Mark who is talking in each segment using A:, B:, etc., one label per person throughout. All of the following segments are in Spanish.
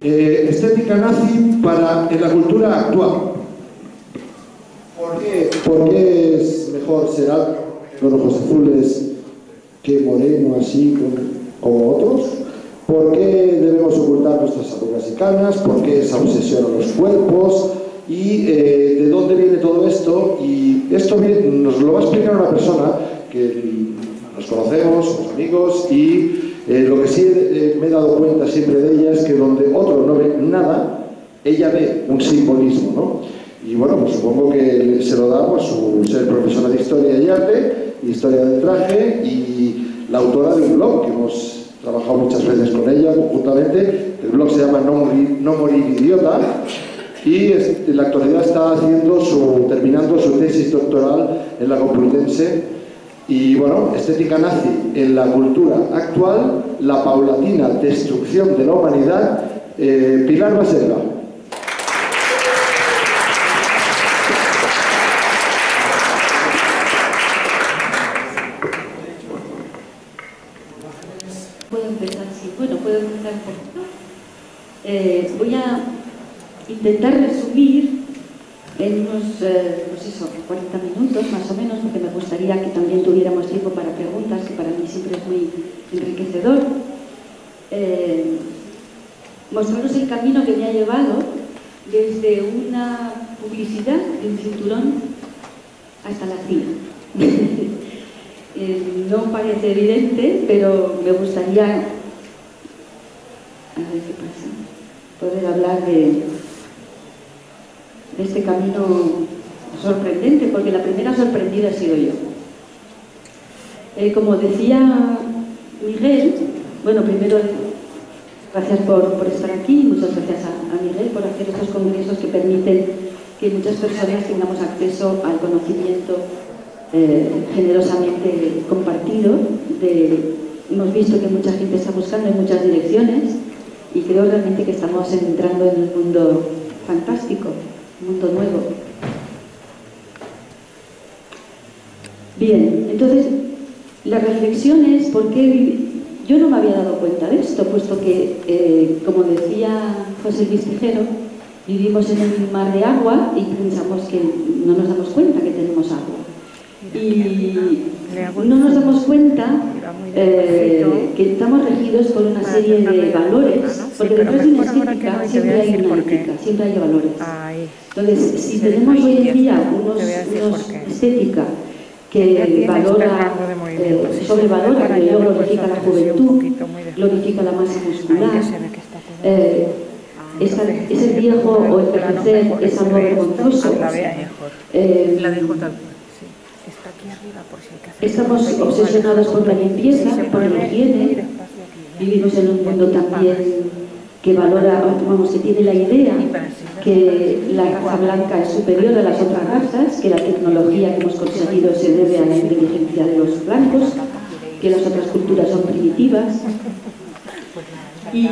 A: estética nazi en la cultura actual. ¿Por qué es mejor ser alto, con ojos azules, que moreno así como otros? ¿Por qué debemos ocultar nuestras arrugas y canas? ¿Por qué esa obsesión a los cuerpos? ¿Y de dónde viene todo esto? Y esto nos lo va a explicar una persona que nos conocemos, somos amigos, y lo que sí me he dado cuenta siempre de ella es que donde otro no ve nada, ella ve un simbolismo, ¿no? Y bueno, pues supongo que se lo da por su ser profesora de Historia y Arte, Historia del Traje, y la autora de un blog que hemos trabajado muchas veces con ella conjuntamente. El blog se llama No Morir Idiota, y en la actualidad está terminando su tesis doctoral en la Complutense. Y bueno, estética nazi en la cultura actual, la paulatina destrucción de la humanidad. Pilar Baselga.
B: Puedo empezar un poquito. Voy a intentar resumir en unos 40 minutos más o menos, porque me gustaría que también tuviéramos tiempo para preguntas, que para mí siempre es muy enriquecedor. Mostraros el camino que me ha llevado desde una publicidad de un cinturón hasta la CIA. No parece evidente, pero me gustaría, a ver qué pasa, poder hablar de este camino sorprendente, porque la primera sorprendida he sido yo. Como decía Miguel, bueno, primero gracias por estar aquí, muchas gracias a Miguel por hacer estos congresos que permiten que muchas personas tengamos acceso al conocimiento generosamente compartido. Hemos visto que mucha gente está buscando en muchas direcciones y creo realmente que estamos entrando en un mundo fantástico, un mundo nuevo. Bien, entonces la reflexión es por qué yo no me había dado cuenta de esto, puesto que, como decía José Luis Tijero, vivimos en un mar de agua y pensamos que no nos damos cuenta que tenemos agua. Y no nos damos cuenta que estamos regidos por una serie de valores, porque detrás de una estética siempre hay una ética, siempre hay valores. Entonces, si tenemos hoy en día unos estética que valora, sobrevalora, que luego glorifica la juventud, glorifica la masa muscular, ese viejo o envejecer es algo vergonzoso. Estamos obsesionados por la limpieza, por la higiene. Vivimos en un mundo también que valora, vamos, que tiene la idea que la raza blanca es superior a las otras razas, que la tecnología que hemos conseguido se debe a la inteligencia de los blancos, que las otras culturas son primitivas. Y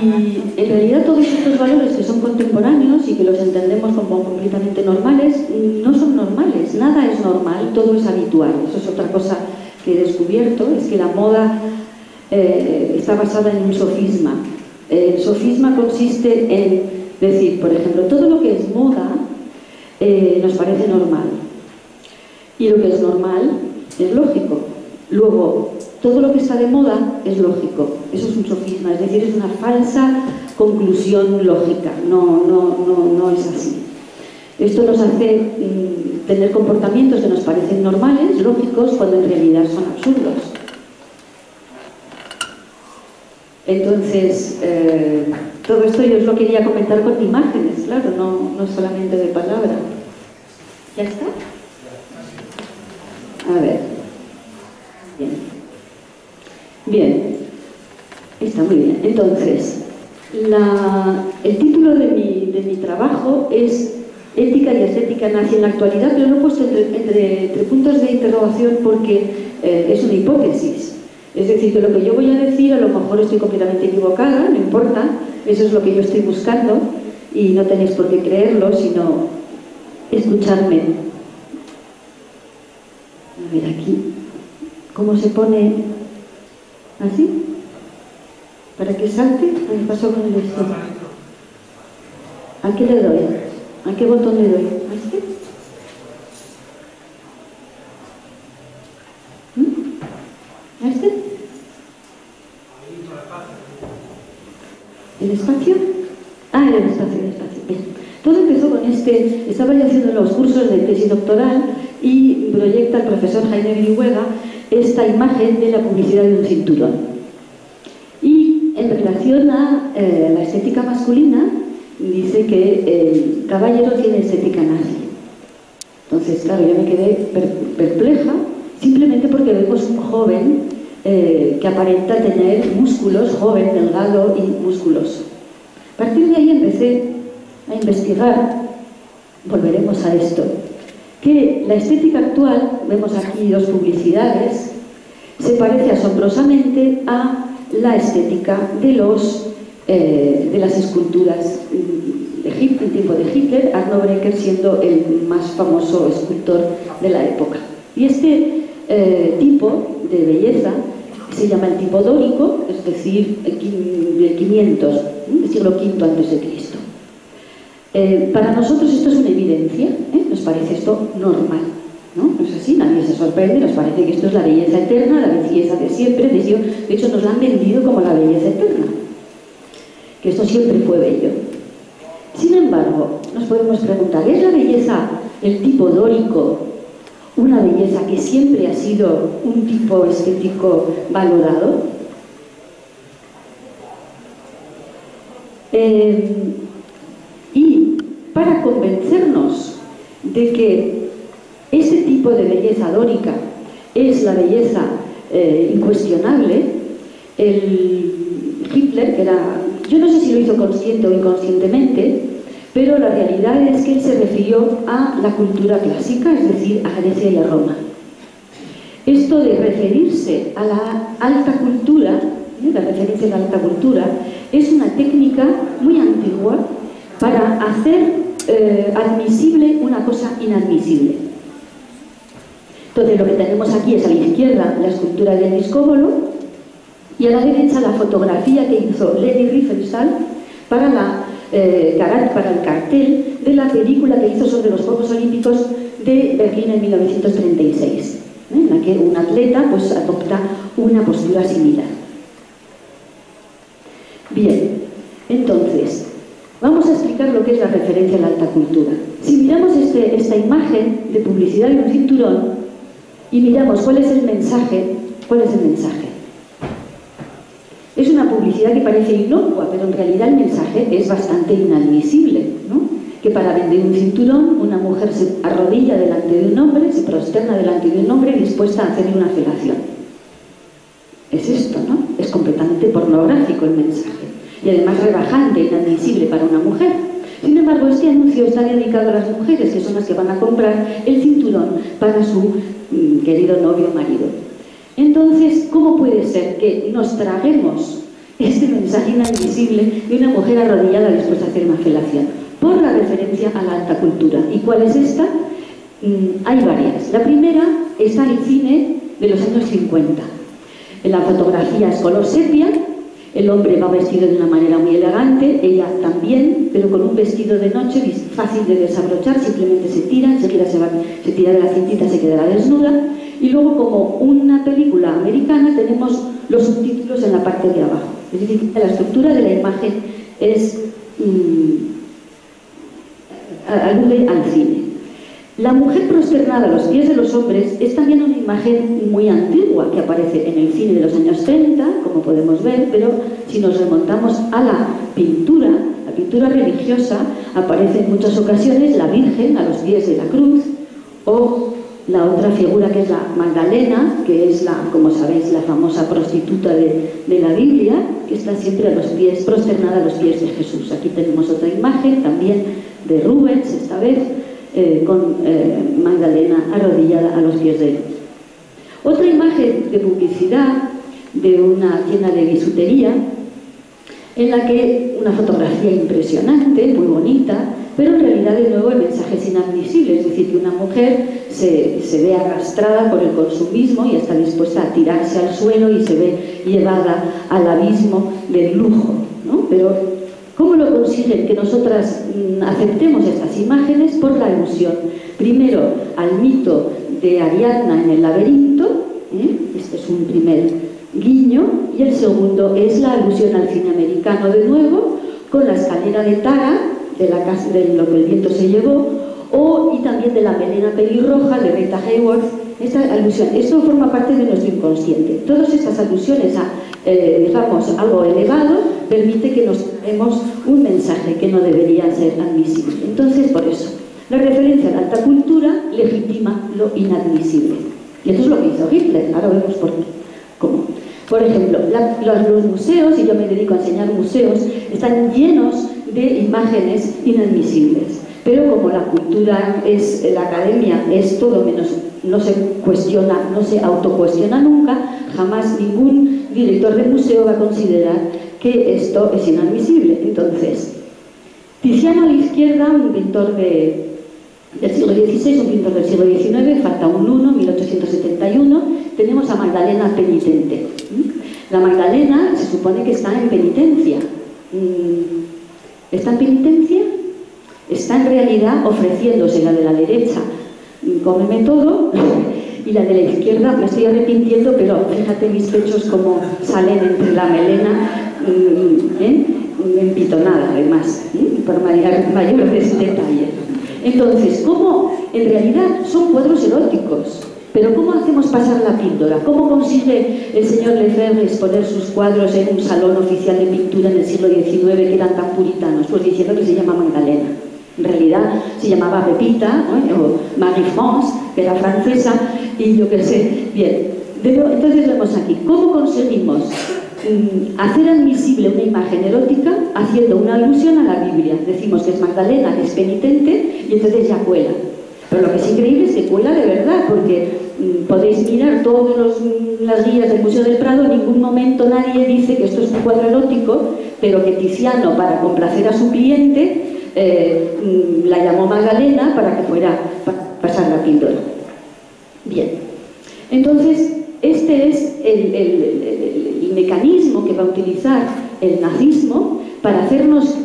B: en realidad todos estos valores que son contemporáneos y que los entendemos como completamente normales, no son normales, nada es normal, todo es habitual. Eso es otra cosa que he descubierto, es que la moda está basada en un sofisma. El sofisma consiste en decir, por ejemplo, todo lo que es moda nos parece normal y lo que es normal es lógico. Luego, todo lo que está de moda es lógico. Eso es un sofisma, es decir, es una falsa conclusión lógica. No es así. Esto nos hace tener comportamientos que nos parecen normales, lógicos, cuando en realidad son absurdos. Entonces, todo esto yo os lo quería comentar con imágenes, claro, no solamente de palabra. ¿Ya está? A ver. Bien, está muy bien. Entonces, el título de mi trabajo es Ética y estética nazi en la actualidad, pero lo he puesto entre puntos de interrogación porque es una hipótesis. Es decir, que lo que yo voy a decir a lo mejor estoy completamente equivocada, no importa, eso es lo que yo estoy buscando y no tenéis por qué creerlo, sino escucharme. A ver aquí, ¿cómo se pone? ¿Así? ¿Para que salte? Me pasó con el esto. ¿A qué le doy? ¿A qué botón le doy? ¿A este? ¿A este? ¿El espacio? Ah, el espacio. Bien. Todo empezó con estaba ya haciendo los cursos de tesis doctoral y proyecta el profesor Jaime Virihuega esta imagen de la publicidad de un cinturón. Y en relación a la estética masculina, dice que el caballero tiene estética nazi. Entonces, claro, yo me quedé perpleja, simplemente porque vemos un joven que aparenta tener músculos, joven, delgado y musculoso. A partir de ahí empecé a investigar, volveremos a esto, que la estética actual, vemos aquí dos publicidades, se parece asombrosamente a la estética de las esculturas de Hitler, en tiempo de Hitler, Arno Breker siendo el más famoso escultor de la época. Y este tipo de belleza se llama el tipo dórico, es decir, del 500, del siglo V antes de Cristo. Para nosotros esto es una evidencia, nos parece esto normal, ¿no? No es así, nadie se sorprende, nos parece que esto es la belleza eterna, la belleza de siempre, de hecho nos la han vendido como la belleza eterna, que esto siempre fue bello. Sin embargo, nos podemos preguntar, ¿es la belleza, el tipo dórico, una belleza que siempre ha sido un tipo estético valorado? Y para convencernos de que ese tipo de belleza dórica es la belleza incuestionable, el Hitler, que era, yo no sé si lo hizo consciente o inconscientemente, pero la realidad es que él se refirió a la cultura clásica, es decir, a Grecia y a Roma. Esto de referirse a la alta cultura, la referencia a la alta cultura, es una técnica muy antigua para hacer admisible una cosa inadmisible. Entonces lo que tenemos aquí es a la izquierda la escultura de Niscóbolo y a la derecha la fotografía que hizo Leni Riefenstahl para el cartel de la película que hizo sobre los Juegos Olímpicos de Berlín en 1936, en la que un atleta pues adopta una postura similar. Bien, entonces vamos a explicar lo que es la referencia a la alta cultura. Si miramos esta imagen de publicidad de un cinturón y miramos cuál es el mensaje, es una publicidad que parece inocua, pero en realidad el mensaje es bastante inadmisible, ¿no? Que para vender un cinturón una mujer se arrodilla delante de un hombre, se prosterna delante de un hombre dispuesta a hacerle una felación. Es esto, ¿no? Es completamente pornográfico el mensaje y además rebajante, inadmisible para una mujer. Sin embargo, este anuncio está dedicado a las mujeres, que son las que van a comprar el cinturón para su querido novio o marido. Entonces, ¿cómo puede ser que nos traguemos este mensaje inadmisible de una mujer arrodillada dispuesta a hacer una felación? Por la referencia a la alta cultura. ¿Y cuál es esta? Hay varias. La primera está en el cine de los años 50. La fotografía es color sepia, el hombre va vestido de una manera muy elegante, ella también, pero con un vestido de noche fácil de desabrochar, simplemente se tira, enseguida se tira de la cintita, se quedará desnuda. Y luego, como una película americana, tenemos los subtítulos en la parte de abajo. Es decir, la estructura de la imagen es alude al cine. La mujer prosternada a los pies de los hombres es también una imagen muy antigua que aparece en el cine de los años 30, como podemos ver, pero si nos remontamos a la pintura religiosa, aparece en muchas ocasiones la Virgen a los pies de la cruz, o la otra figura que es la Magdalena, que es como sabéis, la famosa prostituta de la Biblia, que está siempre a los pies, prosternada a los pies de Jesús. Aquí tenemos otra imagen también de Rubens, esta vez, con Magdalena arrodillada a los pies de él. Otra imagen de publicidad de una tienda de bisutería, en la que una fotografía impresionante, muy bonita, pero en realidad de nuevo el mensaje es inadmisible, es decir, que una mujer se ve arrastrada por el consumismo y está dispuesta a tirarse al suelo y se ve llevada al abismo del lujo, ¿no? Pero ¿Cómo lo consiguen que nosotras aceptemos estas imágenes? Por la alusión. Primero, al mito de Ariadna en el laberinto, este es un primer guiño, y el segundo es la alusión al cine americano de nuevo, con la escalera de Tara, de la casa de lo que el viento se llevó, y también de la melena pelirroja de Rita Hayworth. Esta alusión, esto forma parte de nuestro inconsciente. Todas estas alusiones a, digamos, algo elevado, permite que nos demos un mensaje que no debería ser admisible. Entonces, por eso, la referencia a la alta cultura legitima lo inadmisible. Y esto es lo que hizo Hitler. Ahora vemos por qué. ¿Cómo? Por ejemplo, los museos, y yo me dedico a enseñar museos, están llenos de imágenes inadmisibles. Pero como la cultura es, la academia es todo menos, no se cuestiona, no se autocuestiona nunca, jamás ningún director de museo va a considerar que esto es inadmisible. Entonces, Tiziano a la izquierda, un pintor del siglo XVI, un pintor del siglo XIX, falta un 1, 1871, tenemos a Magdalena penitente. La Magdalena se supone que está en penitencia. ¿Está en penitencia? Está en realidad ofreciéndose. La de la derecha, cómeme todo, y la de la izquierda, me estoy arrepintiendo, pero fíjate mis pechos como salen entre la melena, empitonada además, por mayores detalles. Entonces, ¿cómo? En realidad son cuadros eróticos, pero ¿cómo hacemos pasar la píldora? ¿Cómo consigue el señor Lefebvre exponer sus cuadros en un salón oficial de pintura en el siglo XIX que eran tan puritanos? Pues diciendo que se llama Magdalena. En realidad se llamaba Pepita, o Marie-France, que era francesa, y yo qué sé. Bien, entonces vemos aquí, ¿cómo conseguimos hacer admisible una imagen erótica haciendo una alusión a la Biblia? Decimos que es Magdalena, que es penitente, y entonces ya cuela. Pero lo que es increíble es que cuela de verdad, porque podéis mirar todas las guías del Museo del Prado, en ningún momento nadie dice que esto es un cuadro erótico, pero que Tiziano, para complacer a su cliente, la llamó Magdalena para que fuera pasar la píldora. Bien, entonces este es el mecanismo que va a utilizar el nazismo para hacernos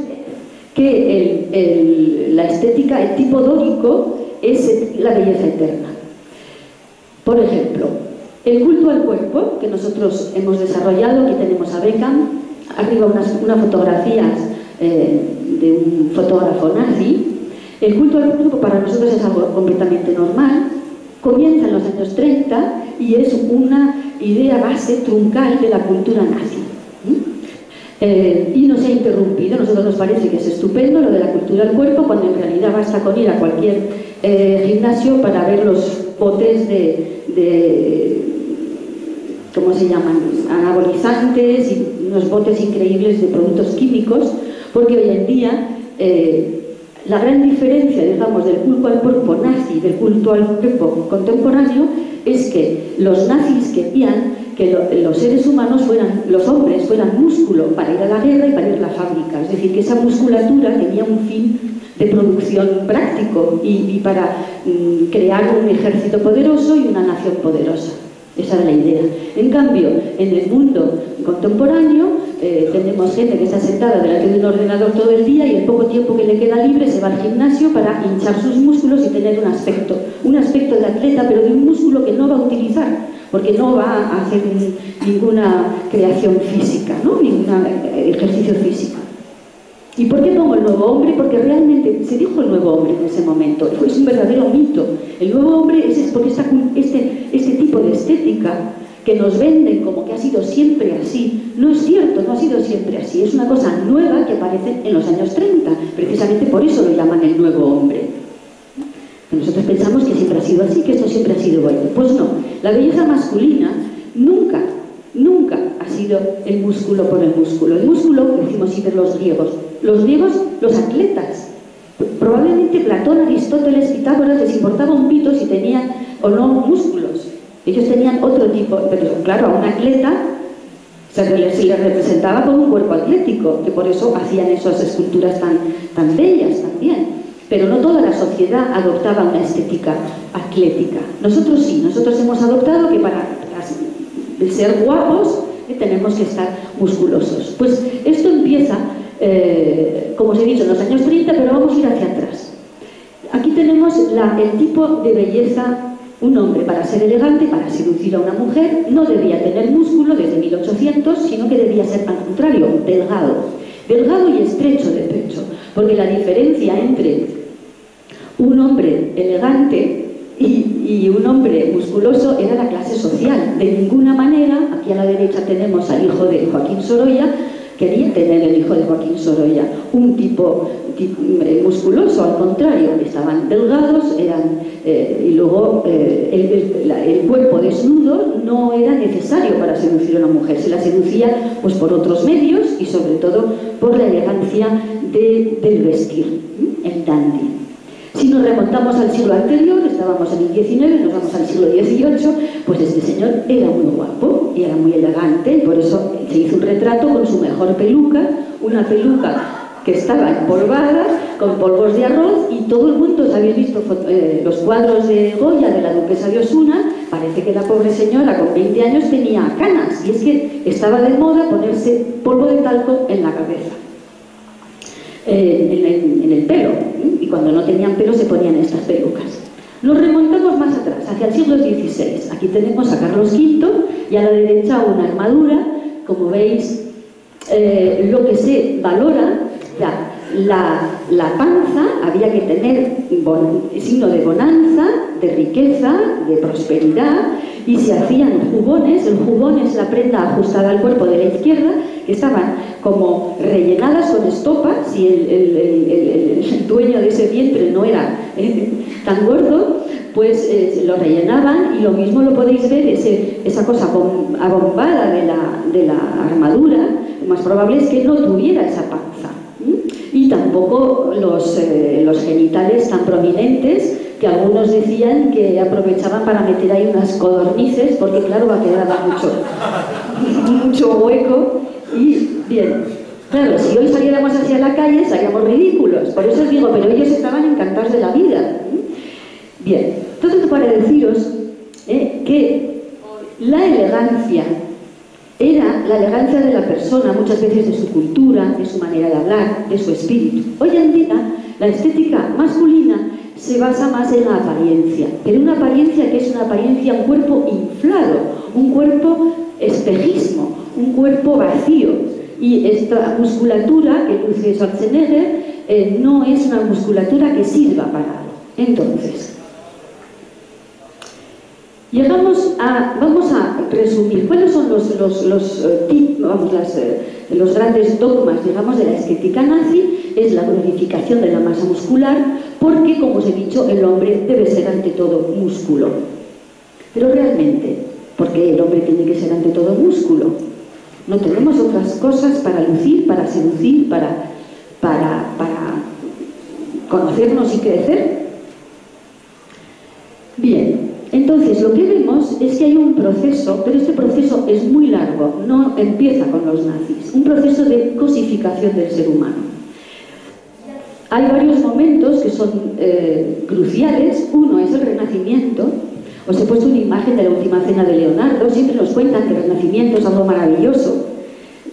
B: que la estética, el tipo dórico es la belleza eterna. Por ejemplo, el culto al cuerpo que nosotros hemos desarrollado, aquí tenemos a Beckham, arriba unas fotografías de un fotógrafo nazi. El culto al cuerpo para nosotros es algo completamente normal, comienza en los años 30 y es una idea base truncal de la cultura nazi. Y no se ha interrumpido. A nosotros nos parece que es estupendo lo de la cultura del cuerpo, cuando en realidad basta con ir a cualquier gimnasio para ver los botes de ¿cómo se llaman? Anabolizantes y unos botes increíbles de productos químicos, porque hoy en día la gran diferencia, digamos, del culto al cuerpo nazi y del culto al cuerpo contemporáneo es que los nazis querían que los seres humanos los hombres fueran músculo para ir a la guerra y para ir a la fábrica. Es decir, que esa musculatura tenía un fin de producción práctico y para crear un ejército poderoso y una nación poderosa. Esa era la idea. En cambio, en el mundo contemporáneo tenemos gente que está sentada delante de un ordenador todo el día y el poco tiempo que le queda libre se va al gimnasio para hinchar sus músculos y tener un aspecto de atleta, pero de un músculo que no va a utilizar, porque no va a hacer ninguna creación física, ¿no? Ningún ejercicio físico. ¿Y por qué pongo el nuevo hombre? Porque realmente se dijo el nuevo hombre en ese momento, es un verdadero mito. El nuevo hombre es porque este tipo de estética que nos venden como que ha sido siempre así, no es cierto, no ha sido siempre así, es una cosa nueva que aparece en los años 30, precisamente por eso lo llaman el nuevo hombre. Nosotros pensamos que siempre ha sido así, que esto siempre ha sido bueno. Pues no, la belleza masculina nunca ha sido el músculo por el músculo. El músculo, decimos siempre los griegos, los atletas. Probablemente Platón, Aristóteles, Pitágoras les importaba un pito si tenían o no músculos. Ellos tenían otro tipo, pero claro, a un atleta se le representaba con un cuerpo atlético, que por eso hacían esas esculturas tan bellas también. Pero no toda la sociedad adoptaba una estética atlética. Nosotros sí, nosotros hemos adoptado que para ser guapos tenemos que estar musculosos. Pues esto empieza como os he dicho, en los años 30, pero vamos a ir hacia atrás. Aquí tenemos el tipo de belleza. Un hombre, para ser elegante, para seducir a una mujer, no debía tener músculo desde 1800, sino que debía ser al contrario, delgado y estrecho de pecho, porque la diferencia entre un hombre elegante y un hombre musculoso era la clase social. De ninguna manera, aquí a la derecha tenemos al hijo de Joaquín Sorolla, quería tener el hijo de Joaquín Sorolla un tipo musculoso, al contrario, estaban delgados, y luego el cuerpo desnudo no era necesario para seducir a una mujer, se la seducía pues por otros medios y sobre todo por la elegancia del vestir, el dandy. Si nos remontamos al siglo anterior, estábamos en el XIX, nos vamos al siglo XVIII, pues este señor era muy guapo y era muy elegante, y por eso se hizo un retrato con su mejor peluca, una peluca que estaba empolvada, con polvos de arroz, y todo el mundo, si habéis visto los cuadros de Goya, de la duquesa de Osuna, parece que la pobre señora con 20 años tenía canas, y es que estaba de moda ponerse polvo de talco en la cabeza. En el pelo, y cuando no tenían pelo se ponían estas pelucas. Nos remontamos más atrás, hacia el siglo XVI. Aquí tenemos a Carlos V y a la derecha una armadura. Como veis, lo que se valora, la panza había que tener signo de bonanza, de riqueza, de prosperidad, y se hacían jubones. El jubón es la prenda ajustada al cuerpo de la izquierda, que estaban como rellenadas con estopa. Si el dueño de ese vientre no era tan gordo, pues lo rellenaban, y lo mismo lo podéis ver, esa cosa abombada de la armadura. Lo más probable es que no tuviera esa panza. Y tampoco los genitales tan prominentes, que algunos decían que aprovechaban para meter ahí unas codornices, porque claro, va a quedar mucho hueco. Y bien, claro, si hoy saliéramos hacia la calle seríamos ridículos, por eso os digo, pero ellos estaban encantados de la vida. Bien, entonces para deciros que la elegancia era la elegancia de la persona, muchas veces de su cultura, de su manera de hablar, de su espíritu. Hoy en día, la estética masculina se basa más en la apariencia, pero una apariencia que es una apariencia, un cuerpo inflado, un cuerpo espejismo, un cuerpo vacío. Y esta musculatura que luce Schwarzenegger no es una musculatura que sirva para algo. Entonces, vamos a resumir cuáles son los grandes dogmas, digamos, de la estética nazi. Es la glorificación de la masa muscular, porque, como os he dicho, el hombre debe ser ante todo músculo. Pero realmente, ¿por qué el hombre tiene que ser ante todo músculo? ¿No tenemos otras cosas para lucir, para seducir, para conocernos y crecer? Bien. Entonces, lo que vemos es que hay un proceso, pero este proceso es muy largo, no empieza con los nazis, un proceso de cosificación del ser humano. Hay varios momentos que son cruciales. Uno es el Renacimiento. Os he puesto una imagen de la Última Cena de Leonardo. Siempre nos cuentan que el Renacimiento es algo maravilloso.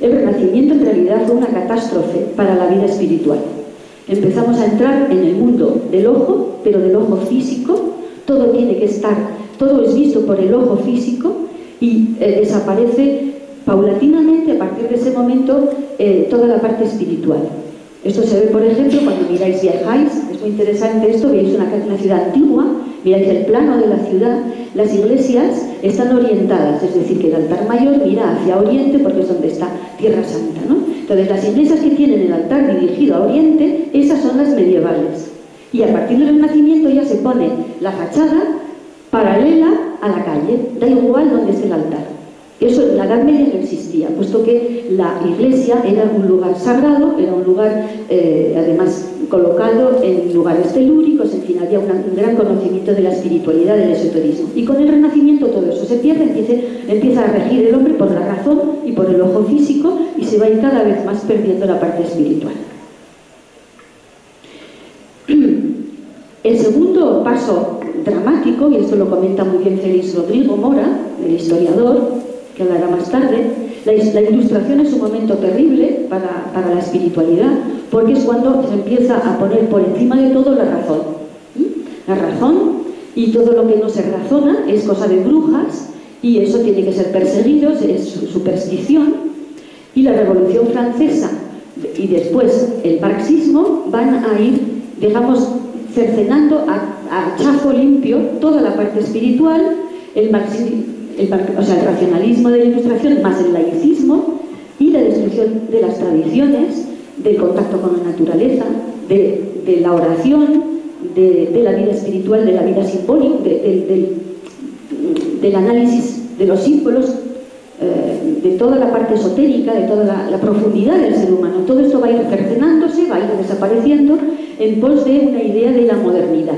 B: El Renacimiento en realidad fue una catástrofe para la vida espiritual. Empezamos a entrar en el mundo del ojo, pero del ojo físico. Todo tiene que estar, todo es visto por el ojo físico, y desaparece paulatinamente a partir de ese momento toda la parte espiritual. Esto se ve, por ejemplo, cuando miráis, viajáis, es muy interesante esto, veis una ciudad antigua, miráis el plano de la ciudad, las iglesias están orientadas, es decir, que el altar mayor mira hacia oriente porque es donde está Tierra Santa, ¿no? Entonces, las iglesias que tienen el altar dirigido a oriente, esas son las medievales. Y a partir del Renacimiento ya se pone la fachada paralela a la calle, da igual donde esté el altar. Eso en la Edad Media no existía, puesto que la iglesia era un lugar sagrado, era un lugar además colocado en lugares telúricos, en fin, había un gran conocimiento de la espiritualidad, del esoterismo. Y con el Renacimiento todo eso se pierde, empieza a regir el hombre por la razón y por el ojo físico, y se va a ir cada vez más perdiendo la parte espiritual. El segundo paso dramático, y esto lo comenta muy bien Félix Rodrigo Mora, el historiador, que hablará más tarde, La Ilustración es un momento terrible para la espiritualidad, porque es cuando se empieza a poner por encima de todo la razón. La razón, y todo lo que no se razona es cosa de brujas, y eso tiene que ser perseguido, es superstición. Y la Revolución Francesa y después el marxismo van a ir, digamos, cercenando a hachazo limpio toda la parte espiritual, el racionalismo de la Ilustración más el laicismo y la destrucción de las tradiciones, del contacto con la naturaleza, de la oración, de la vida espiritual, de la vida simbólica, del análisis de los símbolos, de toda la parte esotérica, de toda la profundidad del ser humano. Todo esto va a ir cercenándose, va a ir desapareciendo en pos de una idea de la modernidad.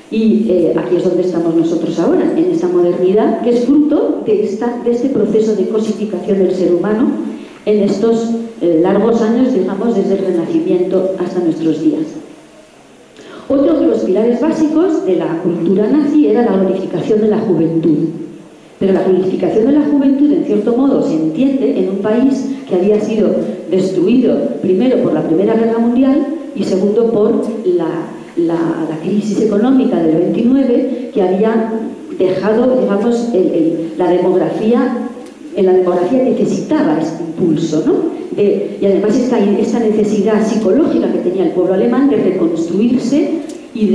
B: Y aquí es donde estamos nosotros ahora, en esta modernidad que es fruto de este proceso de cosificación del ser humano en estos largos años, digamos, desde el Renacimiento hasta nuestros días. Otro de los pilares básicos de la cultura nazi era la glorificación de la juventud. Pero la glorificación de la juventud, en cierto modo, se entiende en un país que había sido destruido primero por la Primera Guerra Mundial y segundo por la crisis económica del 29, que había dejado, digamos, la demografía necesitaba este impulso, ¿no? Y además esta necesidad psicológica que tenía el pueblo alemán de reconstruirse y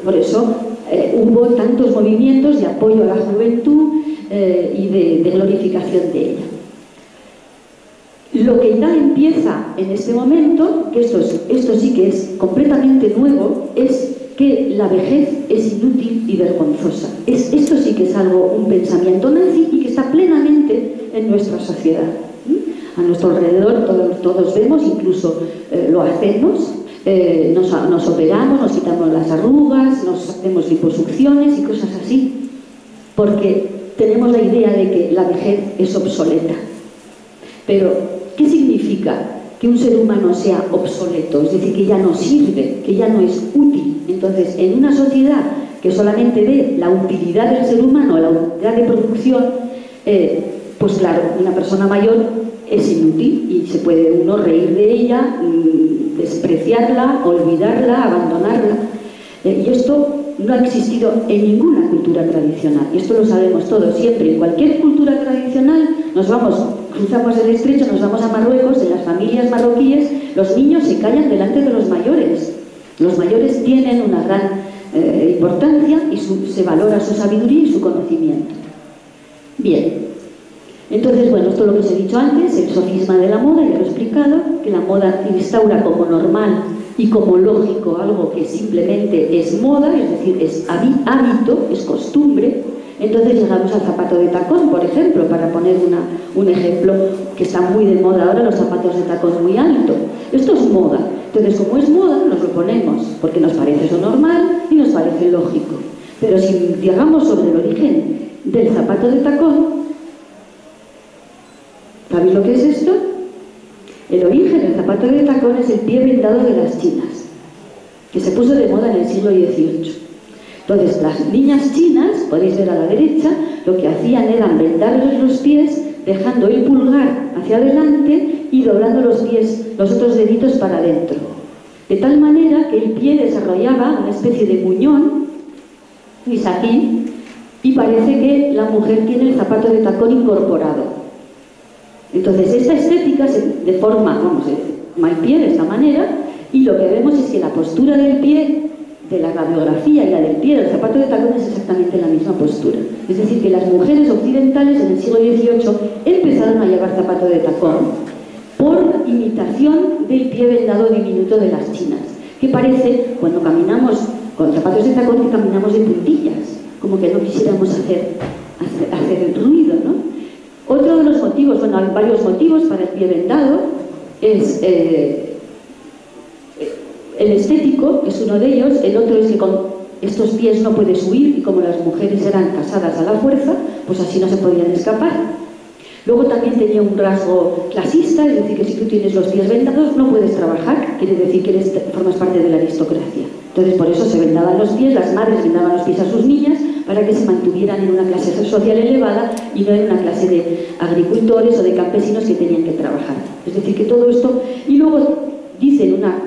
B: por eso hubo tantos movimientos de apoyo a la juventud y de glorificación de ella. Lo que ya empieza en este momento, que esto sí que es completamente nuevo, es que la vejez es inútil y vergonzosa. Esto sí que es un pensamiento nazi y que está plenamente en nuestra sociedad. A nuestro alrededor todos vemos, incluso lo hacemos, nos operamos, nos quitamos las arrugas, nos hacemos liposucciones y cosas así, porque tenemos la idea de que la vejez es obsoleta. Pero, ¿qué significa que un ser humano sea obsoleto? Es decir, que ya no sirve, que ya no es útil. Entonces, en una sociedad que solamente ve la utilidad del ser humano, la utilidad de producción, pues claro, una persona mayor es inútil y se puede uno reír de ella, despreciarla, olvidarla, abandonarla. Y esto no ha existido en ninguna cultura tradicional. Y esto lo sabemos todos siempre. En cualquier cultura tradicional cruzamos el estrecho, nos vamos a Marruecos, en las familias marroquíes, los niños se callan delante de los mayores. Los mayores tienen una gran importancia y se valora su sabiduría y su conocimiento. Bien. Entonces, bueno, esto es lo que os he dicho antes, el sofisma de la moda, ya lo he explicado, que la moda instaura como normal y como lógico algo que simplemente es moda, es decir, es hábito, es costumbre. Entonces llegamos al zapato de tacón, por ejemplo, para poner un ejemplo que está muy de moda ahora, los zapatos de tacón muy alto. Esto es moda. Entonces, como es moda, nos lo ponemos, porque nos parece eso normal y nos parece lógico. Pero si llegamos sobre el origen del zapato de tacón, ¿sabéis lo que es esto? El origen del zapato de tacón es el pie vendado de las chinas, que se puso de moda en el siglo XVIII. Entonces, las niñas chinas, podéis ver a la derecha, lo que hacían era vendarles los pies, dejando el pulgar hacia adelante y doblando los otros deditos para adentro. De tal manera que el pie desarrollaba una especie de muñón, aquí, y parece que la mujer tiene el zapato de tacón incorporado. Entonces, esta estética se deforma, el pie de esta manera, y lo que vemos es que la postura del pie, de la radiografía y la del pie del zapato de tacón es exactamente la misma postura. Es decir, que las mujeres occidentales en el siglo XVIII empezaron a llevar zapato de tacón por imitación del pie vendado diminuto de las chinas, que parece, cuando caminamos con zapatos de tacón, que caminamos de puntillas, como que no quisiéramos hacer ruido, ¿no? Otro de los motivos, bueno, hay varios motivos para el pie vendado, es el estético, es uno de ellos. El otro es que con estos pies no puedes huir, y como las mujeres eran casadas a la fuerza, pues así no se podían escapar. Luego también tenía un rasgo clasista, es decir, que si tú tienes los pies vendados no puedes trabajar, quiere decir que formas parte de la aristocracia. Entonces por eso se vendaban los pies, las madres vendaban los pies a sus niñas para que se mantuvieran en una clase social elevada y no en una clase de agricultores o de campesinos que tenían que trabajar. Es decir, que todo esto... Y luego dicen una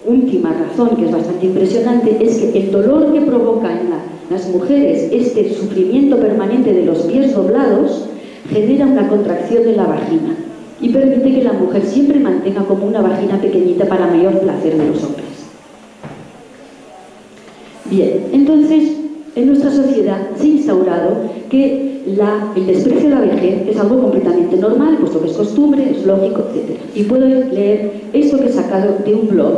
B: última razón que es bastante impresionante, es que el dolor que provoca en las mujeres este sufrimiento permanente de los pies doblados genera una contracción de la vagina y permite que la mujer siempre mantenga como una vagina pequeñita para mayor placer de los hombres. Bien, entonces en nuestra sociedad se ha instaurado que el desprecio a la vejez es algo completamente normal, puesto que es costumbre, es lógico, etc. Y puedo leer esto que he sacado de un blog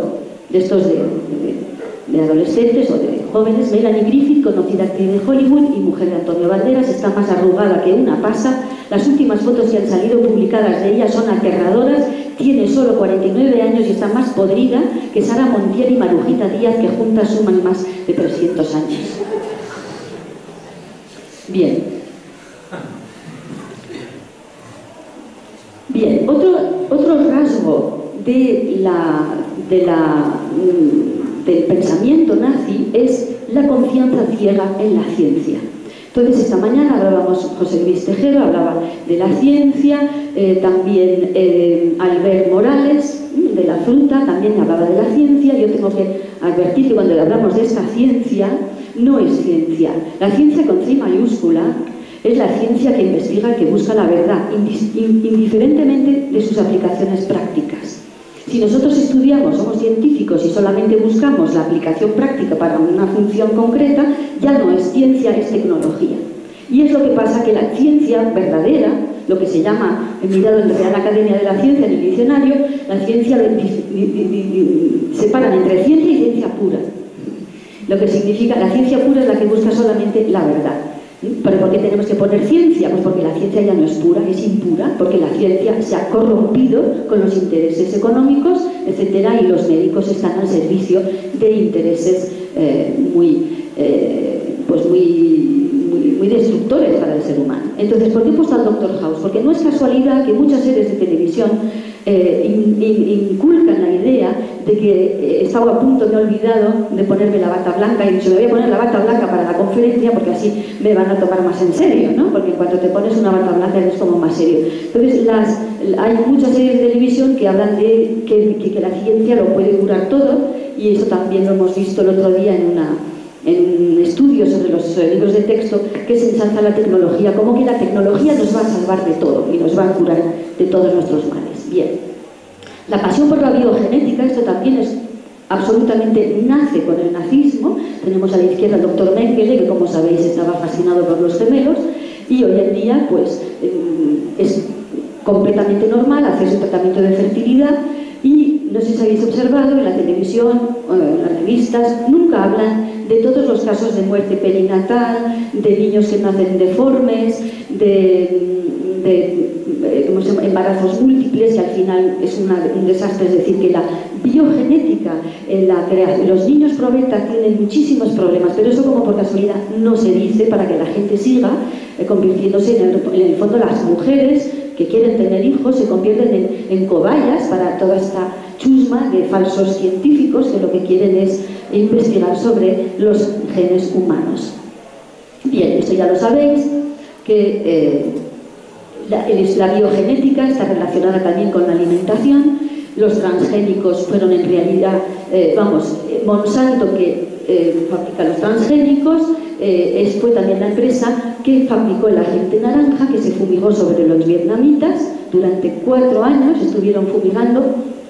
B: de estos de adolescentes o de jóvenes. Melanie Griffith, conocida actriz de Hollywood y mujer de Antonio Banderas, está más arrugada que una pasa. Las últimas fotos que han salido publicadas de ella son aterradoras. Tiene solo 49 años y está más podrida que Sara Montiel y Marujita Díaz, que juntas suman más de 300 años. Bien. Bien, otro rasgo del pensamiento nazi es la confianza ciega en la ciencia. Entonces, esta mañana hablábamos, José Luis Tejero hablaba de la ciencia, también Albert Morales, de la fruta, también hablaba de la ciencia. Yo tengo que advertir que cuando hablamos de esta ciencia, no es ciencia. La ciencia con C mayúscula es la ciencia que investiga, que busca la verdad, indiferentemente de sus aplicaciones prácticas. Si nosotros estudiamos, somos científicos y solamente buscamos la aplicación práctica para una función concreta, ya no es ciencia, es tecnología. Y es lo que pasa, que la ciencia verdadera, lo que se llama, he mirado en la Real Academia de la Ciencia, en el diccionario, la ciencia separan entre ciencia y ciencia pura. Lo que significa, la ciencia pura es la que busca solamente la verdad. ¿Pero por qué tenemos que poner ciencia? Pues porque la ciencia ya no es pura, es impura, porque la ciencia se ha corrompido con los intereses económicos, etcétera, y los médicos están al servicio de intereses muy destructores para el ser humano. Entonces, ¿por qué he puesto al Dr. House? Porque no es casualidad que muchas series de televisión inculcan la idea de que estaba a punto, me he olvidado de ponerme la bata blanca y he dicho, me voy a poner la bata blanca para la conferencia porque así me van a tomar más en serio, ¿no? Porque en cuanto te pones una bata blanca eres como más serio. Entonces, hay muchas series de televisión que hablan de que la ciencia lo puede curar todo, y eso también lo hemos visto el otro día en un estudio sobre los libros de texto, que se ensalza la tecnología, como que la tecnología nos va a salvar de todo y nos va a curar de todos nuestros males. Bien, la pasión por la biogenética, esto también es absolutamente, nace con el nazismo. Tenemos a la izquierda al doctor Mengele, que como sabéis estaba fascinado por los gemelos, y hoy en día pues es completamente normal hacer su tratamiento de fertilidad. Y no sé si habéis observado, en la televisión, en las revistas, nunca hablan de todos los casos de muerte perinatal, de niños que nacen deformes, de embarazos múltiples, y al final es un desastre. Es decir, que la biogenética, los niños probeta tienen muchísimos problemas, pero eso, como por casualidad, no se dice, para que la gente siga convirtiéndose en el fondo. Las mujeres que quieren tener hijos se convierten en cobayas para toda esta chusma de falsos científicos que lo que quieren es investigar sobre los genes humanos. Bien, esto ya lo sabéis, que la biogenética está relacionada también con la alimentación. Los transgénicos fueron en realidad, Monsanto, que fabrica los transgénicos, fue también la empresa que fabricó el agente naranja, que se fumigó sobre los vietnamitas. Durante 4 años estuvieron fumigando.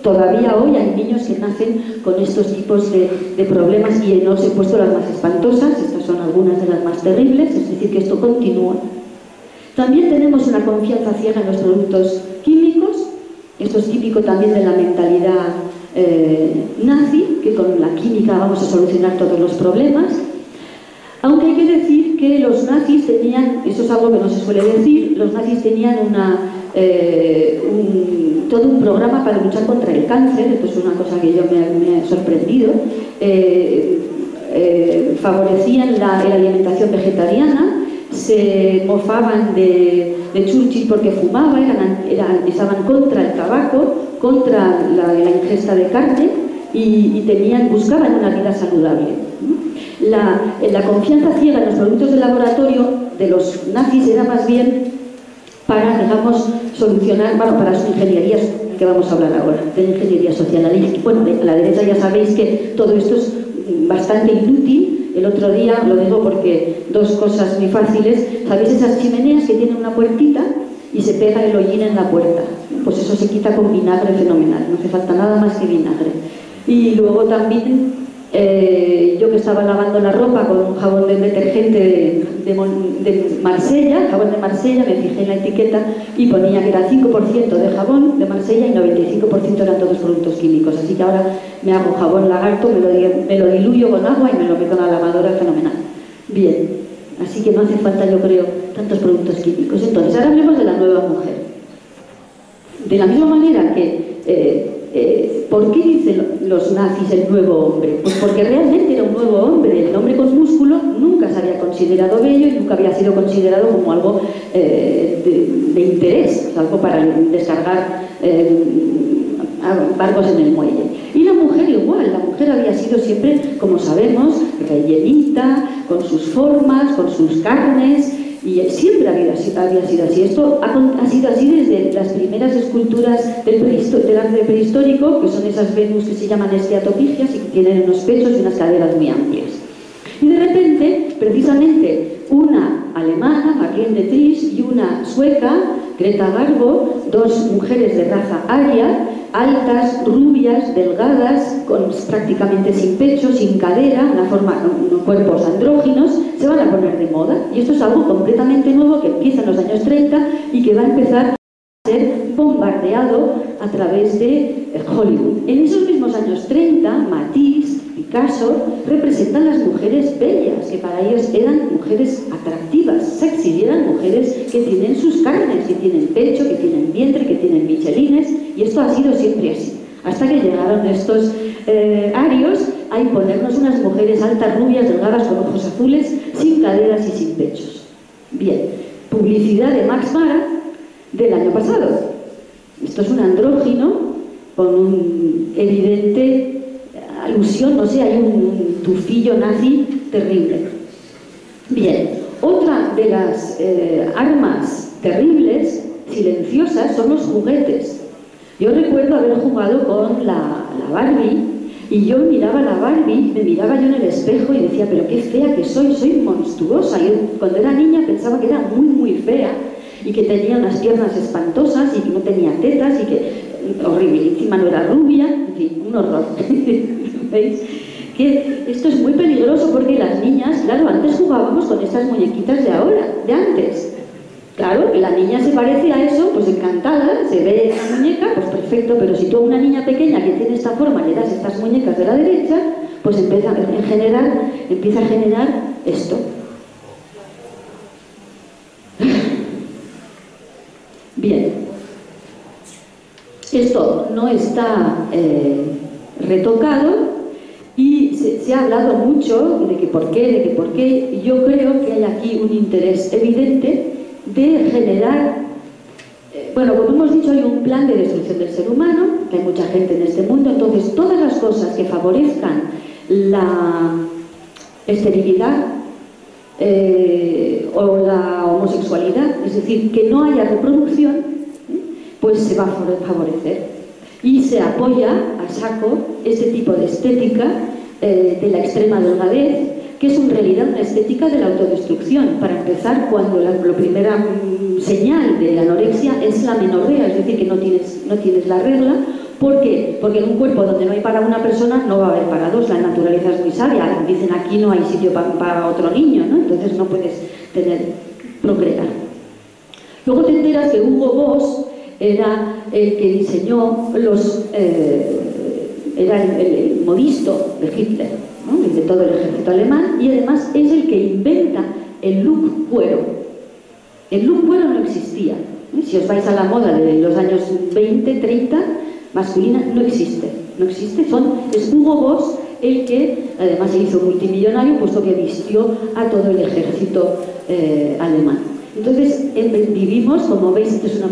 B: Todavía hoy hay niños que nacen con estos tipos de problemas, y no os he puesto las más espantosas, estas son algunas de las más terribles. Es decir, que esto continúa. También tenemos una confianza ciega en los productos químicos. Esto es típico también de la mentalidad nazi, que con la química vamos a solucionar todos los problemas. Aunque hay que decir que los nazis tenían, eso es algo que no se suele decir, los nazis tenían todo un programa para luchar contra el cáncer. Esto es una cosa que yo me ha sorprendido. Favorecían la alimentación vegetariana, se mofaban de Churchill porque fumaba, estaban contra el tabaco, contra la ingesta de carne, y buscaban una vida saludable. La confianza ciega en los productos de laboratorio de los nazis era más bien para, digamos, solucionar, bueno, para su ingeniería, que vamos a hablar ahora, de la ingeniería social. Bueno, a la derecha ya sabéis que todo esto es bastante inútil. El otro día, lo digo porque dos cosas muy fáciles, ¿sabéis esas chimeneas que tienen una puertita y se pega el hollín en la puerta? Pues eso se quita con vinagre fenomenal, no hace falta nada más que vinagre. Y luego también, yo que estaba lavando la ropa con un jabón de detergente de Marsella, jabón de Marsella, me fijé en la etiqueta y ponía que era 5% de jabón de Marsella y 95% eran todos productos químicos. Así que ahora me hago jabón lagarto, me lo diluyo con agua y me lo meto en la lavadora, fenomenal. Bien, así que no hace falta, yo creo, tantos productos químicos. Entonces, ahora hablemos de la nueva mujer. De la misma manera que ¿por qué dicen los nazis el nuevo hombre? Pues porque realmente era un nuevo hombre. El hombre con músculo nunca se había considerado bello y nunca había sido considerado como algo de interés, algo para descargar barcos en el muelle. Y la mujer igual, la mujer había sido siempre, como sabemos, rellenita, con sus formas, con sus carnes, y siempre había sido así. Esto ha sido así desde las primeras esculturas del arte prehistórico, que son esas Venus que se llaman esteatopigias y que tienen unos pechos y unas caderas muy amplias. Y de repente, precisamente, una alemana, Marlene Dietrich, y una sueca, Greta Garbo, dos mujeres de raza aria, altas, rubias, delgadas, prácticamente sin pecho, sin cadera, unos cuerpos andróginos, se van a poner de moda. Y esto es algo completamente nuevo que empieza en los años 30 y que va a empezar a ser bombardeado a través de Hollywood. En esos mismos años 30, Matisse, Picasso representan las mujeres bellas, que para ellos eran mujeres atractivas, sexy, eran mujeres que tienen sus carnes, que tienen pecho, que tienen vientre, que tienen michelines, y esto ha sido siempre así. Hasta que llegaron estos arios a imponernos unas mujeres altas, rubias, delgadas, con ojos azules, sin caderas y sin pechos. Bien, publicidad de Max Mara del año pasado. Esto es un andrógino con un evidente alusión, no sé, hay un tufillo nazi terrible. Bien, otra de las armas terribles, silenciosas, son los juguetes. Yo recuerdo haber jugado con la Barbie y yo miraba la Barbie, me miraba yo en el espejo y decía, pero qué fea que soy monstruosa. Yo cuando era niña pensaba que era muy, muy fea y que tenía unas piernas espantosas y que no tenía tetas y que horrible, y encima no era rubia, en fin, un horror. ¿Veis? Que esto es muy peligroso porque las niñas, claro, antes jugábamos con estas muñequitas de ahora, de antes. Claro, que la niña se parece a eso, pues encantada, se ve la muñeca, pues perfecto, pero si tú a una niña pequeña que tiene esta forma le das estas muñecas de la derecha, pues empieza a generar esto. Bien, esto no está retocado y se ha hablado mucho de que por qué, y yo creo que hay aquí un interés evidente de generar, bueno, como hemos dicho, hay un plan de destrucción del ser humano, que hay mucha gente en este mundo, entonces todas las cosas que favorezcan la esterilidad o la homosexualidad, es decir, que no haya reproducción, pues se va a favorecer. Y se apoya a saco este tipo de estética de la extrema delgadez, que es en realidad una estética de la autodestrucción. Para empezar, cuando la primera señal de la anorexia es la menorrea, es decir, que no tienes la regla. ¿Por qué? Porque en un cuerpo donde no hay para una persona no va a haber para dos. La naturaleza es muy sabia. Dicen aquí no hay sitio para otro niño, ¿no? Entonces no puedes procrear. Luego te enteras que Hugo Boss era el que diseñó era el modisto de Hitler, ¿no? De todo el ejército alemán, y además es el que inventa el look cuero. El look cuero no existía. Si os vais a la moda de los años 20, 30, masculina, no existe. Es Hugo Boss el que, además se hizo multimillonario, puesto que vistió a todo el ejército alemán. Entonces, vivimos, como veis, esto es una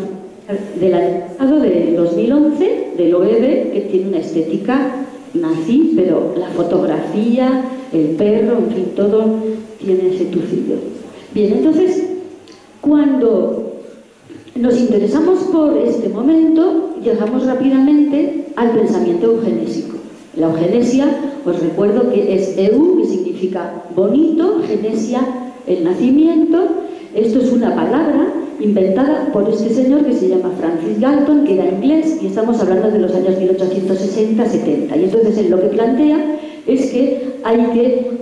B: del año de 2011, del OEB, que tiene una estética nazi, pero la fotografía, el perro, en fin, todo tiene ese tufillo. Bien, entonces, cuando nos interesamos por este momento, llegamos rápidamente al pensamiento eugenésico. La eugenesia, os recuerdo que es eu, que significa bonito, genesia, el nacimiento. Esto es una palabra inventada por este señor que se llama Francis Galton, que era inglés, y estamos hablando de los años 1860-70. Y entonces él lo que plantea es que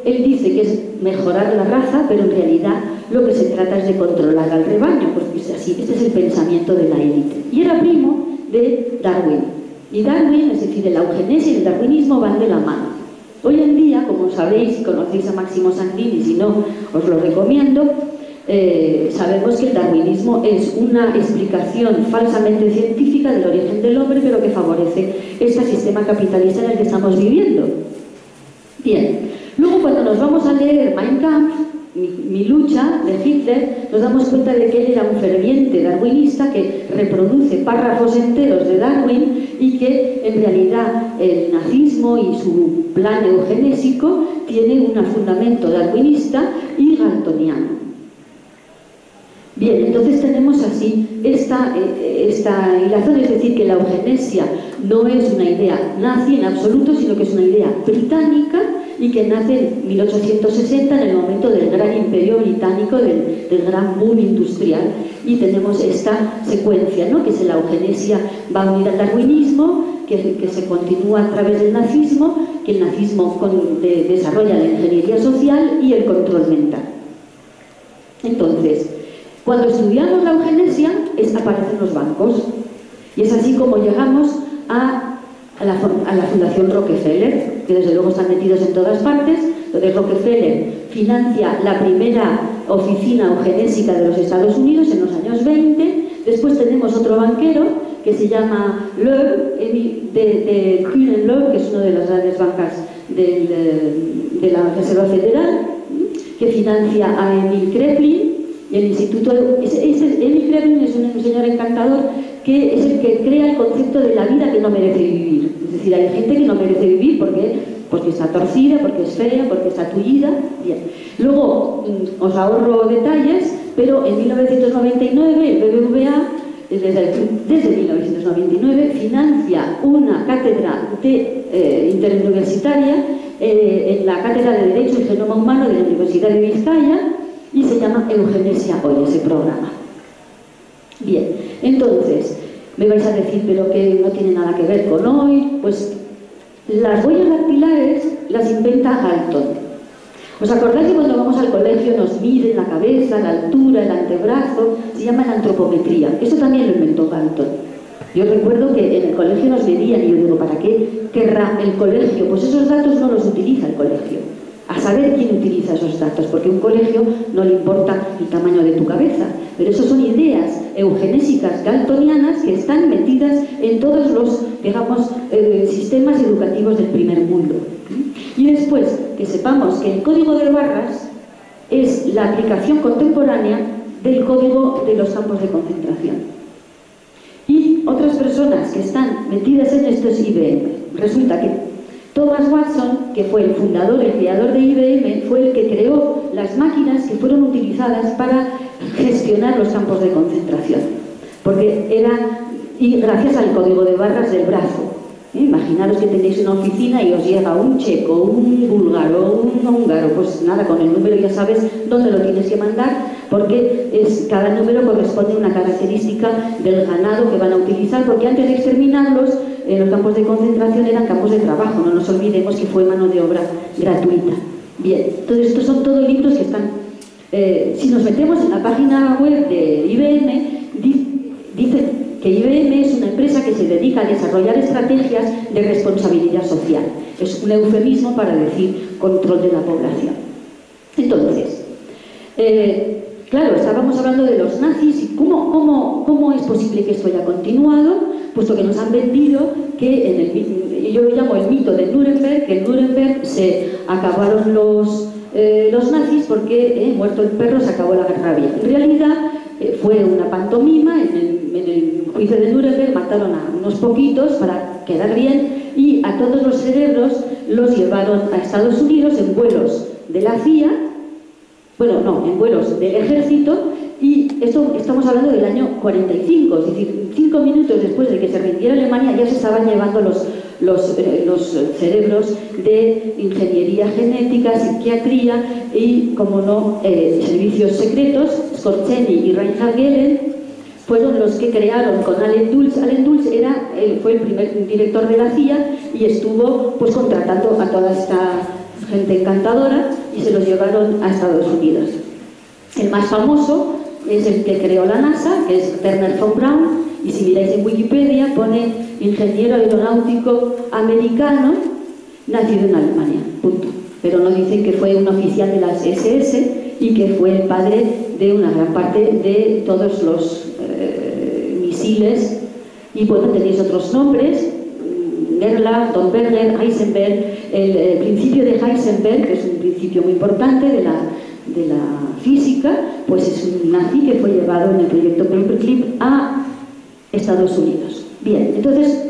B: él dice que es mejorar la raza, pero en realidad lo que se trata es de controlar al rebaño, porque es así, este es el pensamiento de la élite. Y era primo de Darwin. Y Darwin, es decir, la eugenesia y el darwinismo van de la mano. Hoy en día, como sabéis, si conocéis a Máximo Sandini, si no, os lo recomiendo, sabemos que el darwinismo es una explicación falsamente científica del origen del hombre, pero que favorece este sistema capitalista en el que estamos viviendo. Bien, luego cuando nos vamos a leer Mein Kampf, mi lucha, de Hitler, nos damos cuenta de que él era un ferviente darwinista que reproduce párrafos enteros de Darwin y que en realidad el nazismo y su plan eugenésico tiene un fundamento darwinista y galtoniano. Bien, entonces tenemos así esta hilazón, es decir, que la eugenesia no es una idea nazi en absoluto, sino que es una idea británica y que nace en 1860 en el momento del gran imperio británico, del gran boom industrial, y tenemos esta secuencia, ¿no? Que es la eugenesia va unida al darwinismo, que se continúa a través del nazismo, que el nazismo desarrolla la ingeniería social y el control mental. Entonces, cuando estudiamos la eugenesia, aparecen los bancos. Y es así como llegamos a la Fundación Rockefeller, que desde luego están metidos en todas partes, donde Rockefeller financia la primera oficina eugenésica de los Estados Unidos en los años 20. Después tenemos otro banquero que se llama Loeb, de Kuhn & Loeb, que es una de las grandes bancas de la Reserva Federal, que financia a Emil Kraepelin. Y el instituto, Emil Kraepelin es un señor encantador que es el que crea el concepto de la vida que no merece vivir. Es decir, hay gente que no merece vivir porque está torcida, porque es fea, porque está tullida. Bien. Luego, os ahorro detalles, pero en 1999 el BBVA, desde 1999, financia una cátedra interuniversitaria en la Cátedra de Derecho y Genoma Humano de la Universidad de Vizcaya, y se llama Eugenesia Hoy, ese programa. Bien, entonces, me vais a decir, pero que no tiene nada que ver con hoy. Pues las huellas dactilares las inventa Galton. ¿Os acordáis que cuando vamos al colegio nos miden la cabeza, la altura, el antebrazo? Se llama la antropometría. Eso también lo inventó Galton. Yo recuerdo que en el colegio nos medían y yo digo, ¿para qué querrá el colegio? Pues esos datos no los utiliza el colegio. A saber quién utiliza esos datos, porque a un colegio no le importa el tamaño de tu cabeza, pero eso son ideas eugenésicas galtonianas que están metidas en todos los, digamos, sistemas educativos del primer mundo. Y después, que sepamos que el código de barras es la aplicación contemporánea del código de los campos de concentración. Y otras personas que están metidas en esto es IBM. Resulta que Thomas Watson, que fue el fundador, el creador de IBM, fue el que creó las máquinas que fueron utilizadas para gestionar los campos de concentración. Y gracias al código de barras del brazo. Imaginaros que tenéis una oficina y os llega un checo, un búlgaro, un húngaro, pues nada, con el número ya sabes dónde lo tienes que mandar, porque cada número corresponde a una característica del ganado que van a utilizar, porque antes de exterminarlos, los campos de concentración eran campos de trabajo, no nos olvidemos que fue mano de obra gratuita. Bien, entonces estos son todos libros que están... si nos metemos en la página web de IBM, dice que IBM es una empresa que se dedica a desarrollar estrategias de responsabilidad social. Es un eufemismo para decir control de la población. Entonces, claro, estábamos hablando de los nazis y cómo es posible que esto haya continuado, puesto que nos han vendido que yo lo llamo el mito de Nuremberg, que en Nuremberg se acabaron los nazis porque muerto el perro se acabó la rabia. En realidad fue una pantomima. En el juicio de Nuremberg mataron a unos poquitos para quedar bien y a todos los cerebros los llevaron a Estados Unidos en vuelos de la CIA, bueno, no, en vuelos del ejército, y esto estamos hablando del año 45, es decir, 5 minutos después de que se rindiera Alemania ya se estaban llevando los cerebros de ingeniería genética, psiquiatría y, como no, servicios secretos. Skorzeny y Reinhard Gehlen fueron los que crearon con Allen Dulles. Allen Dulles fue el primer director de la CIA y estuvo pues contratando a toda esta gente encantadora y se los llevaron a Estados Unidos. El más famoso es el que creó la NASA, que es Wernher von Braun, y si miráis en Wikipedia pone ingeniero aeronáutico americano nacido en Alemania, punto. Pero no dicen que fue un oficial de las SS y que fue el padre de una gran parte de todos los misiles. Y bueno, tenéis otros nombres: Gerlach, Don Berger, Heisenberg. El principio de Heisenberg, que es un principio muy importante de la física, pues es un nazi que fue llevado en el proyecto Paperclip a Estados Unidos. Bien, entonces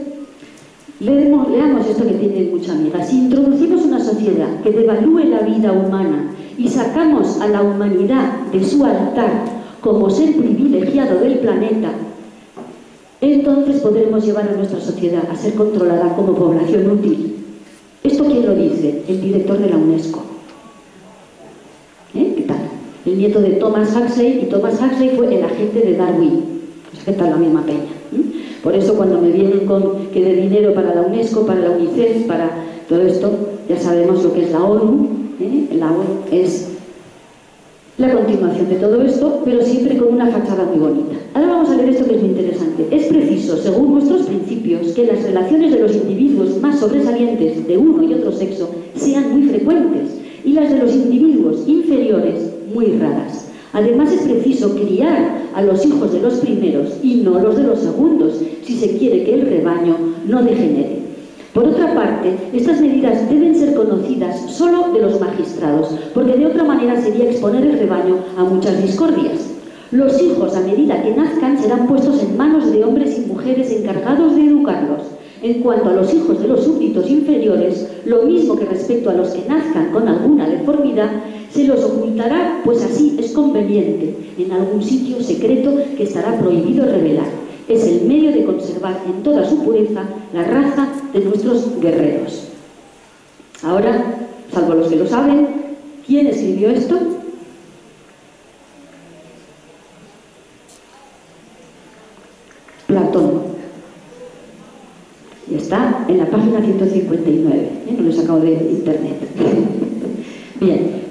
B: leamos esto que tiene mucha amiga. Si introducimos una sociedad que devalúe la vida humana y sacamos a la humanidad de su altar como ser privilegiado del planeta, entonces podremos llevar a nuestra sociedad a ser controlada como población útil. ¿Esto quién lo dice? El director de la UNESCO. ¿Qué tal? El nieto de Thomas Huxley, y Thomas Huxley fue el agente de Darwin. Pues ¿qué tal la misma peña? Por eso cuando me vienen con que de dinero para la UNESCO, para la UNICEF, para todo esto, ya sabemos lo que es la ONU. La ONU es la continuación de todo esto, pero siempre con una fachada muy bonita. Ahora vamos a ver esto que es muy interesante. Es preciso, según nuestros principios, que las relaciones de los individuos más sobresalientes de uno y otro sexo sean muy frecuentes y las de los individuos inferiores muy raras. Además, es preciso criar a los hijos de los primeros y no los de los segundos, si se quiere que el rebaño no degenere. Por otra parte, estas medidas deben ser conocidas solo de los magistrados, porque de otra manera sería exponer el rebaño a muchas discordias. Los hijos, a medida que nazcan, serán puestos en manos de hombres y mujeres encargados de educarlos. En cuanto a los hijos de los súbditos inferiores, lo mismo que respecto a los que nazcan con alguna deformidad, se los ocultará, pues así es conveniente, en algún sitio secreto que estará prohibido revelar. Es el medio de conservar en toda su pureza la raza de nuestros guerreros. Ahora, salvo los que lo saben, ¿quién escribió esto? Platón. Y está en la página 159, no lo he sacado de internet. Bien,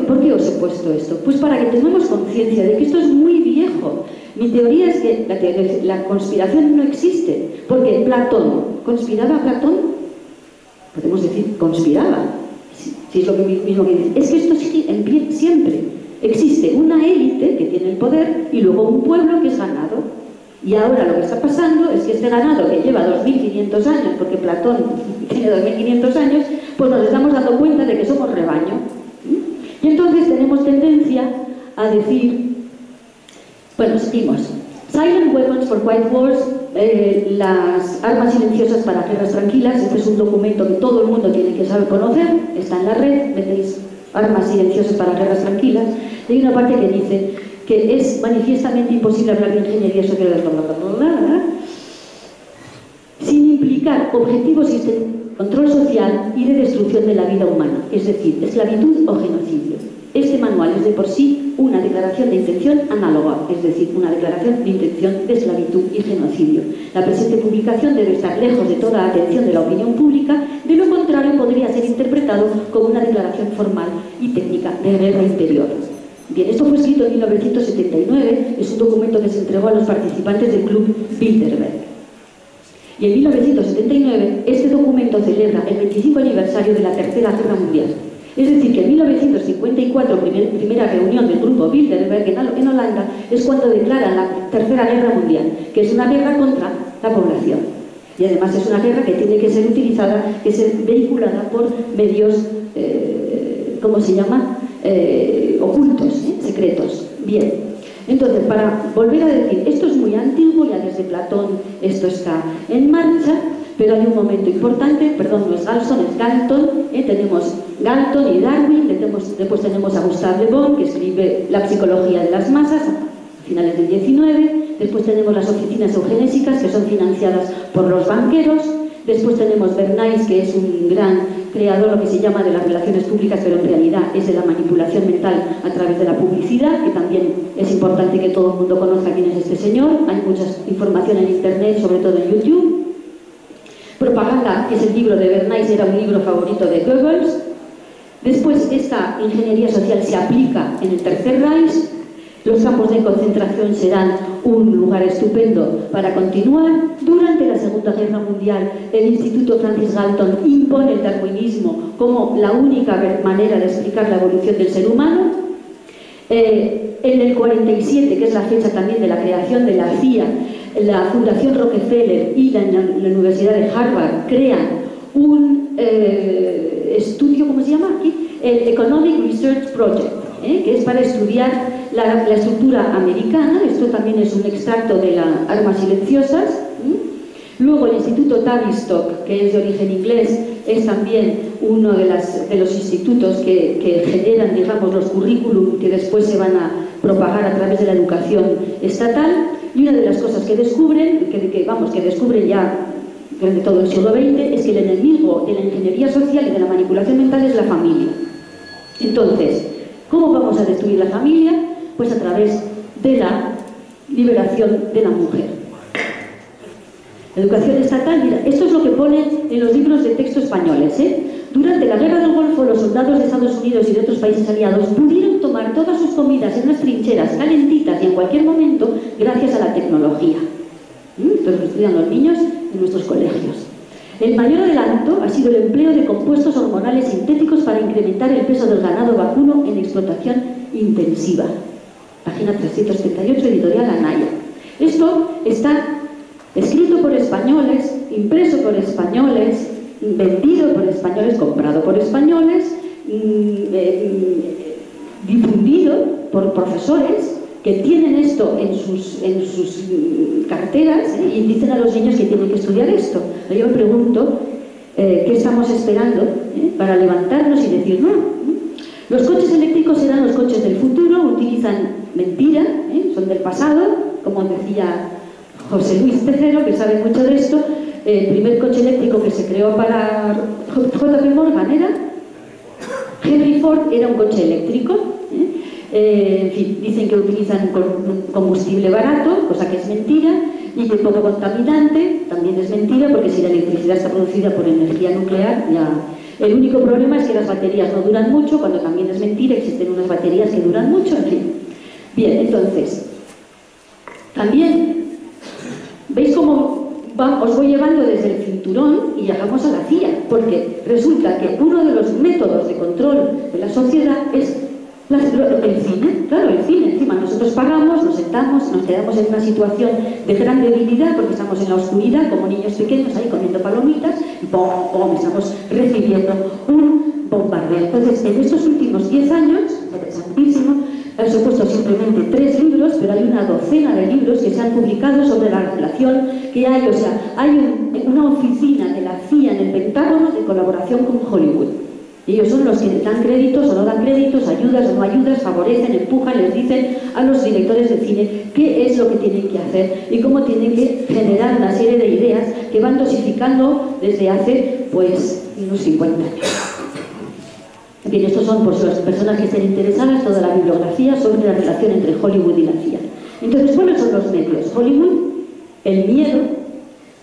B: ¿por qué os he puesto esto? Pues para que tengamos conciencia de que esto es muy viejo. Mi teoría es que la conspiración no existe, porque Platón, ¿conspiraba Platón? Podemos decir, conspiraba, si es lo mismo que dice. Es que esto sigue en pie siempre. Existe una élite que tiene el poder y luego un pueblo que es ganado. Y ahora lo que está pasando es que este ganado, que lleva 2500 años, porque Platón tiene 2500 años, pues nos estamos dando cuenta de que somos rebaño. Y entonces tenemos tendencia a decir, bueno, seguimos. Silent Weapons for Quiet Wars, las armas silenciosas para guerras tranquilas. Este es un documento que todo el mundo tiene que saber conocer, está en la red, metéis armas silenciosas para guerras tranquilas. Y hay una parte que dice que es manifiestamente imposible hablar de ingeniería social sin implicar objetivos de control social y de destrucción de la vida humana, es decir, esclavitud o genocidio. Este manual es de por sí una declaración de intención análoga, es decir, una declaración de intención de esclavitud y genocidio. La presente publicación debe estar lejos de toda atención de la opinión pública, de lo contrario podría ser interpretado como una declaración formal y técnica de guerra interior. Bien, esto fue escrito en 1979, es un documento que se entregó a los participantes del Club Bilderberg. Y en 1979 este documento celebra el 25 aniversario de la Tercera Guerra Mundial. Es decir, que en 1954, primera reunión del grupo Bilderberg en Holanda, es cuando declaran la Tercera Guerra Mundial, que es una guerra contra la población. Y además es una guerra que tiene que ser utilizada, que ser vehiculada por medios, ¿cómo se llama? Ocultos, secretos. Bien. Entonces, para volver a decir, esto es muy antiguo, ya desde Platón esto está en marcha, pero hay un momento importante, perdón, no es Galton, es Galton, tenemos Galton y Darwin, después tenemos a Gustave Le Bon, que escribe La psicología de las masas, a finales del 19, después tenemos las oficinas eugenésicas, que son financiadas por los banqueros, después tenemos Bernays, que es un gran creador, lo que se llama de las relaciones públicas, pero en realidad es de la manipulación mental a través de la publicidad, que también es importante que todo el mundo conozca quién es este señor. Hay mucha información en internet, sobre todo en YouTube. Propaganda, que es el libro de Bernays, era un libro favorito de Goebbels. Después, esta ingeniería social se aplica en el Tercer Reich. Los campos de concentración serán un lugar estupendo para continuar. Durante la Segunda Guerra Mundial, el Instituto Francis Galton impone el darwinismo como la única manera de explicar la evolución del ser humano. En el 47, que es la fecha también de la creación de la CIA, la Fundación Rockefeller y la Universidad de Harvard crean un estudio, ¿cómo se llama aquí? El Economic Research Project, que es para estudiar la estructura americana. Esto también es un extracto de las armas silenciosas. Luego el Instituto Tavistock, que es de origen inglés, es también uno de los institutos que generan, digamos, los currículum que después se van a propagar a través de la educación estatal. Y una de las cosas que descubren, que descubren ya durante todo el siglo XX, es que el enemigo de la ingeniería social y de la manipulación mental es la familia. Entonces, ¿cómo vamos a destruir la familia? Pues a través de la liberación de la mujer. Educación estatal, mira, esto es lo que pone en los libros de texto españoles, Durante la Guerra del Golfo, los soldados de Estados Unidos y de otros países aliados pudieron tomar todas sus comidas en unas trincheras calentitas y en cualquier momento gracias a la tecnología. Esto lo estudian los niños en nuestros colegios. El mayor adelanto ha sido el empleo de compuestos hormonales sintéticos para incrementar el peso del ganado vacuno en explotación intensiva. Página 338, editorial Anaya. Esto está escrito por españoles, impreso por españoles, vendido por españoles, comprado por españoles, difundido por profesores que tienen esto en sus carteras y dicen a los niños que tienen que estudiar esto. Yo me pregunto qué estamos esperando para levantarnos y decir no. Los coches eléctricos serán los coches del futuro, utilizan mentira, son del pasado, como decía José Luis Tejero, que sabe mucho de esto. El primer coche eléctrico que se creó para JP Morgan era Henry Ford, era un coche eléctrico. En fin, dicen que utilizan combustible barato, cosa que es mentira, y que poco contaminante, también es mentira, porque si la electricidad está producida por energía nuclear, ya... El único problema es que las baterías no duran mucho, cuando también es mentira, existen unas baterías que duran mucho, en fin. Bien, entonces, también, ¿veis cómo os voy llevando desde el cinturón y llegamos a la CIA? Porque resulta que uno de los métodos de control de la sociedad es el cine. Claro, el cine. Encima nosotros pagamos, nos sentamos, nos quedamos en una situación de gran debilidad porque estamos en la oscuridad como niños pequeños ahí comiendo palomitas y ¡pum! Estamos recibiendo un bombardeo. Entonces, en estos últimos 10 años, interesantísimo, he supuesto simplemente 3 libros, pero hay una docena de libros que se han publicado sobre la relación que hay. O sea, hay una oficina de la CIA en el Pentágono de colaboración con Hollywood. Ellos son los que dan créditos o no dan créditos, ayudas o no ayudas, favorecen, empujan, les dicen a los directores de cine qué es lo que tienen que hacer y cómo tienen que generar una serie de ideas que van dosificando desde hace, pues, unos 50 años. Bien, estos son, por las personas que estén interesadas, toda la bibliografía sobre la relación entre Hollywood y la CIA. Entonces, ¿cuáles son los medios? Hollywood, el miedo.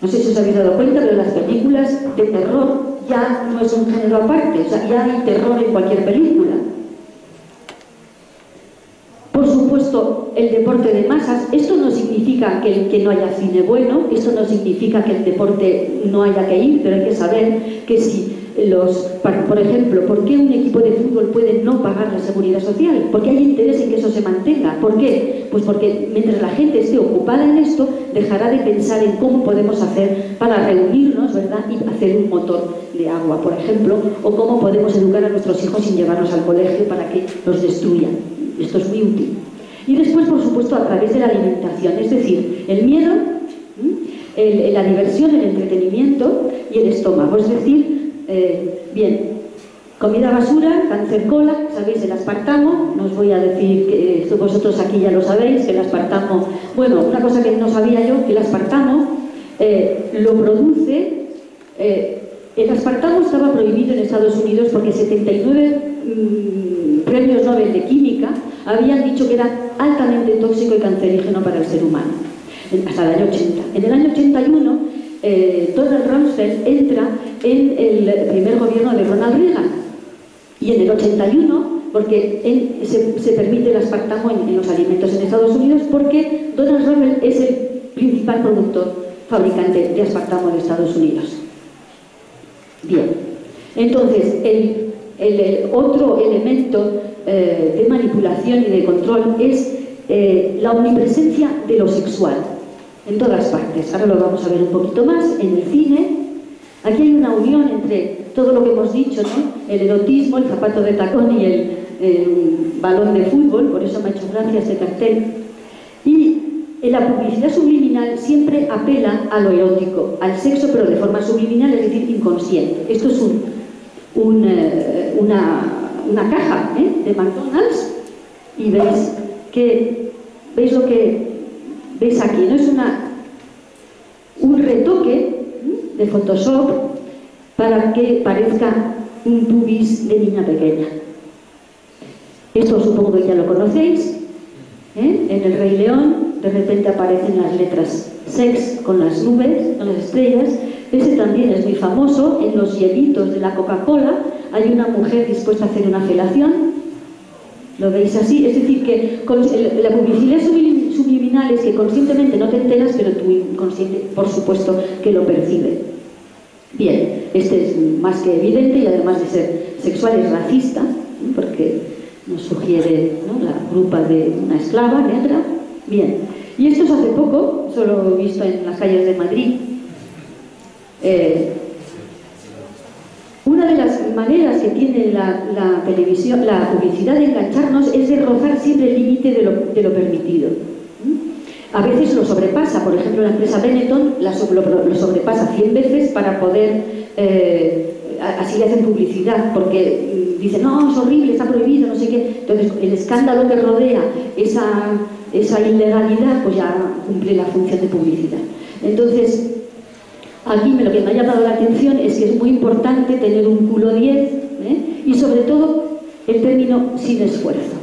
B: No sé si os habéis dado cuenta, pero las películas de terror ya no es un género aparte, o sea, ya hay terror en cualquier película. Por supuesto, el deporte de masas. Esto no significa que no haya cine bueno, esto no significa que el deporte no haya que ir, pero hay que saber que si por ejemplo, ¿por qué un equipo de fútbol puede no pagar la seguridad social? ¿Por qué hay interés en que eso se mantenga? ¿Por qué? Pues porque mientras la gente esté ocupada en esto, dejará de pensar en cómo podemos hacer para reunirnos, ¿verdad? Y hacer un motor de agua, por ejemplo, o cómo podemos educar a nuestros hijos sin llevarlos al colegio para que los destruyan. Esto es muy útil. Y después, por supuesto, a través de la alimentación, es decir, el miedo, la diversión, el entretenimiento y el estómago. Es decir, bien, comida basura, cáncer cola, sabéis el aspartamo, no os voy a decir que vosotros aquí ya lo sabéis, que el aspartamo, bueno, una cosa que no sabía yo, que el aspartamo lo produce, el aspartamo estaba prohibido en Estados Unidos porque 79 premios Nobel de Química habían dicho que era altamente tóxico y cancerígeno para el ser humano, hasta el año 80. En el año 81, Donald Rumsfeld entra en el primer gobierno de Ronald Reagan. Y en el 81, porque se permite el aspartamo en los alimentos en Estados Unidos, porque Donald Rumsfeld es el principal productor, fabricante de aspartamo de Estados Unidos. Bien, entonces el otro elemento de manipulación y de control es la omnipresencia de lo sexual en todas partes. Ahora lo vamos a ver un poquito más en el cine. Aquí hay una unión entre todo lo que hemos dicho, ¿no? El erotismo, el zapato de tacón y el balón de fútbol, por eso me ha hecho gracia este cartel. Y la publicidad subliminal siempre apela a lo erótico, al sexo, pero de forma subliminal, es decir, inconsciente. Esto es una caja de McDonald's y veis lo que veis aquí, ¿no? Es un retoque de Photoshop para que parezca un pubis de niña pequeña. Esto supongo que ya lo conocéis. En El Rey León de repente aparecen las letras sex con las nubes, con las estrellas. Ese también es muy famoso. En los hielitos de la Coca-Cola hay una mujer dispuesta a hacer una felación. ¿Lo veis así? Es decir, que la publicidad subliminal es que conscientemente no te enteras, pero tu inconsciente, por supuesto, que lo percibe. Bien, este es más que evidente y además de ser sexual es racista, ¿no? Porque nos sugiere, ¿no?, la grupa de una esclava negra. Bien, y esto es hace poco, solo he visto en las calles de Madrid. Una de las maneras que tiene la televisión, la publicidad de engancharnos es de rozar siempre el límite de lo permitido. A veces lo sobrepasa, por ejemplo la empresa Benetton lo sobrepasa 100 veces para poder, así le hacen publicidad, porque dicen, no, es horrible, está prohibido, no sé qué. Entonces el escándalo que rodea esa ilegalidad, pues ya cumple la función de publicidad. Entonces, aquí lo que me ha llamado la atención es que es muy importante tener un culo 10, y sobre todo el término sin esfuerzo.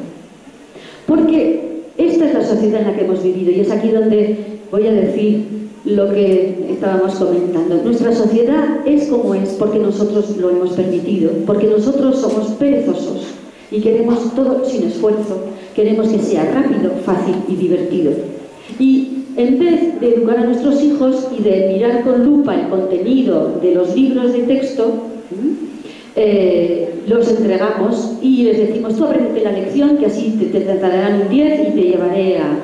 B: Porque esta es la sociedad en la que hemos vivido y es aquí donde voy a decir lo que estábamos comentando. Nuestra sociedad es como es porque nosotros lo hemos permitido, porque nosotros somos perezosos y queremos todo sin esfuerzo, queremos que sea rápido, fácil y divertido. Y en vez de educar a nuestros hijos y de mirar con lupa el contenido de los libros de texto, los entregamos y les decimos, tú aprendete la lección, que así te darán un 10 y te llevaré a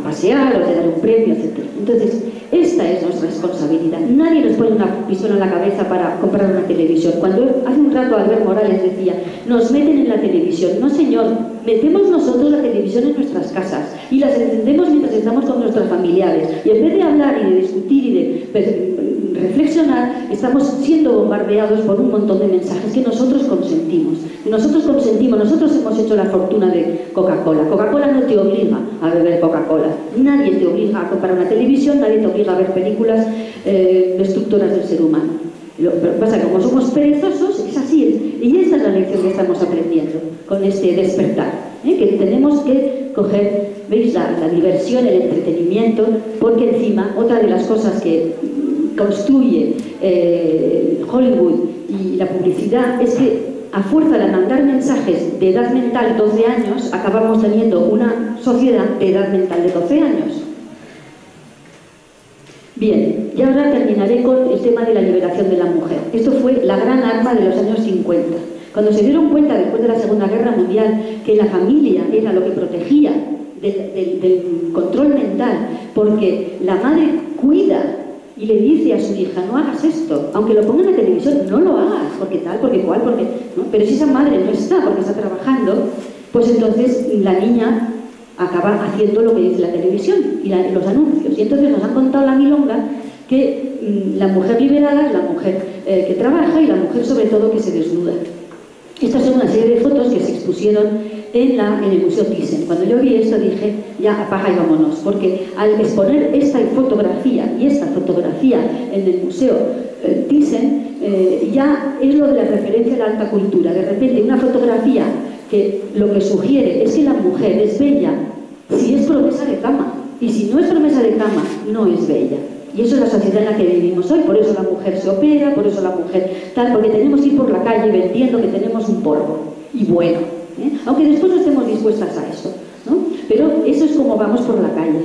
B: pasear o te daré un premio, etc. Entonces, esta es nuestra responsabilidad. Nadie nos pone una pistola en la cabeza para comprar una televisión. Cuando hace un rato Albert Morales decía, nos meten en la televisión. No, señor, metemos nosotros la televisión en nuestras casas y las encendemos mientras estamos con nuestros familiares. Y en vez de hablar y de discutir y de reflexionar, estamos siendo bombardeados por un montón de mensajes que nosotros consentimos. Nosotros hemos hecho la fortuna de Coca-Cola. Coca-Cola no te obliga a beber Coca-Cola. Nadie te obliga a comprar una televisión, nadie te obliga a ver películas destructoras del ser humano. Lo que pasa es que como somos perezosos, es así. Y esa es la lección que estamos aprendiendo con este despertar, que tenemos que coger, ¿veis?, la diversión, el entretenimiento, porque encima, otra de las cosas que construye Hollywood y la publicidad es que a fuerza de mandar mensajes de edad mental 12 años, acabamos teniendo una sociedad de edad mental de 12 años. Bien, y ahora terminaré con el tema de la liberación de la mujer. Esto fue la gran arma de los años 50. Cuando se dieron cuenta, después de la Segunda Guerra Mundial, que la familia era lo que protegía del control mental, porque la madre cuida y le dice a su hija, no hagas esto, aunque lo ponga en la televisión, no lo hagas, porque tal, porque cual, porque... ¿no? Pero si esa madre no está porque está trabajando, pues entonces la niña acaba haciendo lo que dice la televisión y los anuncios. Y entonces nos han contado la milonga que la mujer liberada es la mujer que trabaja y la mujer sobre todo que se desnuda. Estas son una serie de fotos que se expusieron en el Museo Thyssen. Cuando yo vi esto dije, ya apaga y vámonos, porque al exponer esta fotografía y esta fotografía en el Museo Thyssen, ya es lo de la referencia a la alta cultura. De repente una fotografía que lo que sugiere es que la mujer es bella si es promesa de cama, y si no es promesa de cama, no es bella. Y eso es la sociedad en la que vivimos hoy. Por eso la mujer se opera, por eso la mujer tal, porque tenemos que ir por la calle vendiendo que tenemos un polvo, y bueno, aunque después no estemos dispuestas a eso, ¿no? Pero eso es como vamos por la calle,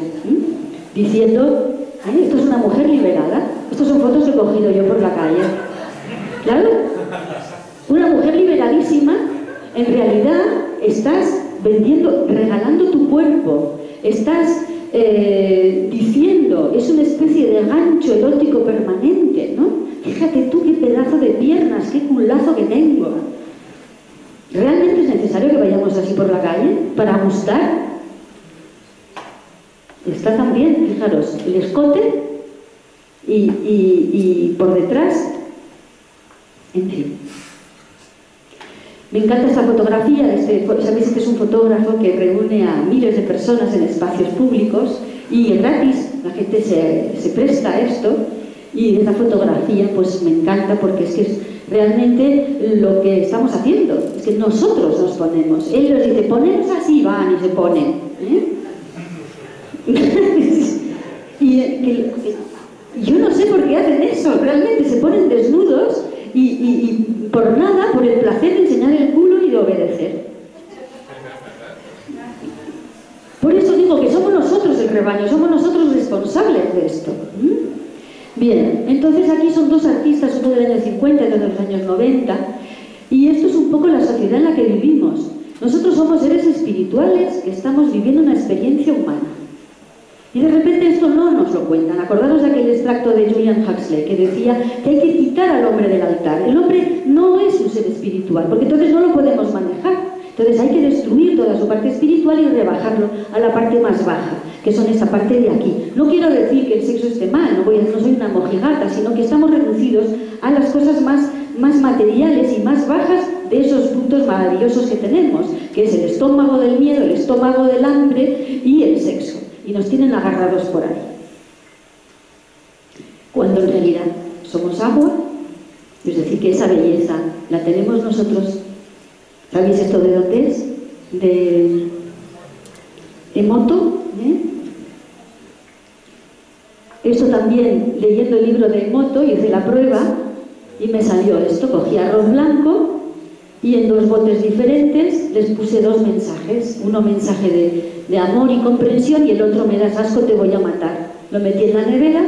B: diciendo, esto es una mujer liberada, estas son fotos que he cogido yo por la calle. Claro, una mujer liberadísima, en realidad estás vendiendo, regalando tu cuerpo, estás diciendo, es una especie de gancho erótico permanente, ¿no? Fíjate tú qué pedazo de piernas, qué culazo que tengo. ¿Realmente es necesario que vayamos así por la calle para gustar? Está también, fijaros, el escote y por detrás, en fin. Me encanta esta fotografía, sabéis que es un fotógrafo que reúne a miles de personas en espacios públicos y gratis, la gente se presta a esto, y esta fotografía pues me encanta porque es que es realmente lo que estamos haciendo, es que nosotros nos ponemos, él nos dice, poneros así, van y se ponen, y yo no sé por qué hacen eso, realmente se ponen desnudos y por nada, por el placer de enseñar el culo y de obedecer. Por eso digo que somos nosotros el rebaño, somos nosotros responsables de esto. Bien, entonces aquí son dos artistas, uno del año 50 y otro de los años 90, y esto es un poco la sociedad en la que vivimos. Nosotros somos seres espirituales que estamos viviendo una experiencia humana. Y de repente esto no nos lo cuentan. Acordaros de aquel extracto de Julian Huxley que decía que hay que quitar al hombre del altar. El hombre no es un ser espiritual, porque entonces no lo podemos manejar. Entonces hay que destruir toda su parte espiritual y rebajarlo a la parte más baja, que son esta parte de aquí. No quiero decir que el sexo esté mal, no soy una mojigata, sino que estamos reducidos a las cosas más materiales y más bajas de esos puntos maravillosos que tenemos, que es el estómago del miedo, el estómago del hambre y el sexo. Y nos tienen agarrados por ahí. Cuando en realidad somos agua, es decir, que esa belleza la tenemos nosotros. ¿Sabéis esto de dónde es? De Emoto. Esto también, leyendo el libro de Emoto, hice la prueba y me salió esto. Cogí arroz blanco y en dos botes diferentes les puse dos mensajes. Uno mensaje de amor y comprensión y el otro me das asco, te voy a matar. Lo metí en la nevera,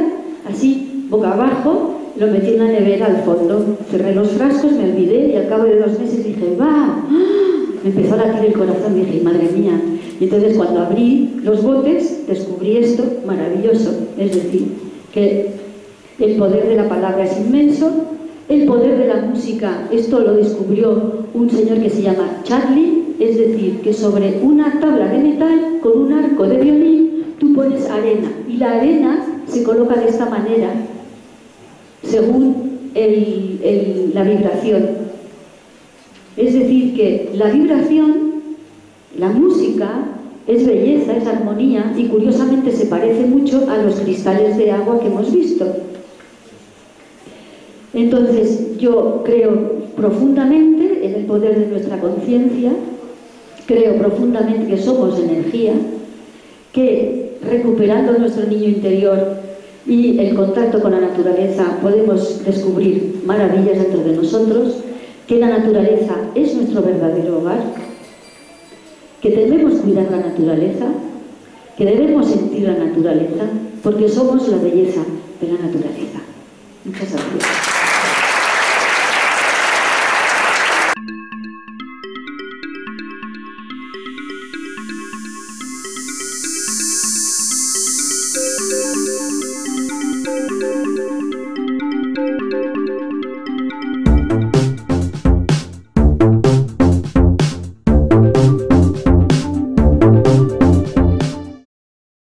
B: así, boca abajo, lo metí en la nevera al fondo. Cerré los frascos, me olvidé y al cabo de 2 meses dije, ¡va! Me empezó a latir el corazón, dije, madre mía. Y entonces cuando abrí los botes, descubrí esto maravilloso. Es decir, que el poder de la palabra es inmenso. El poder de la música, esto lo descubrió un señor que se llama Charlie, es decir, que sobre una tabla de metal con un arco de violín tú pones arena y la arena se coloca de esta manera según la vibración. Es decir, que la vibración, la música, es belleza, es armonía y curiosamente se parece mucho a los cristales de agua que hemos visto. Entonces, yo creo profundamente en el poder de nuestra conciencia, creo profundamente que somos energía, que recuperando nuestro niño interior y el contacto con la naturaleza podemos descubrir maravillas dentro de nosotros, que la naturaleza es nuestro verdadero hogar, que debemos cuidar la naturaleza, que debemos sentir la naturaleza, porque somos la belleza de la naturaleza. Muchas gracias.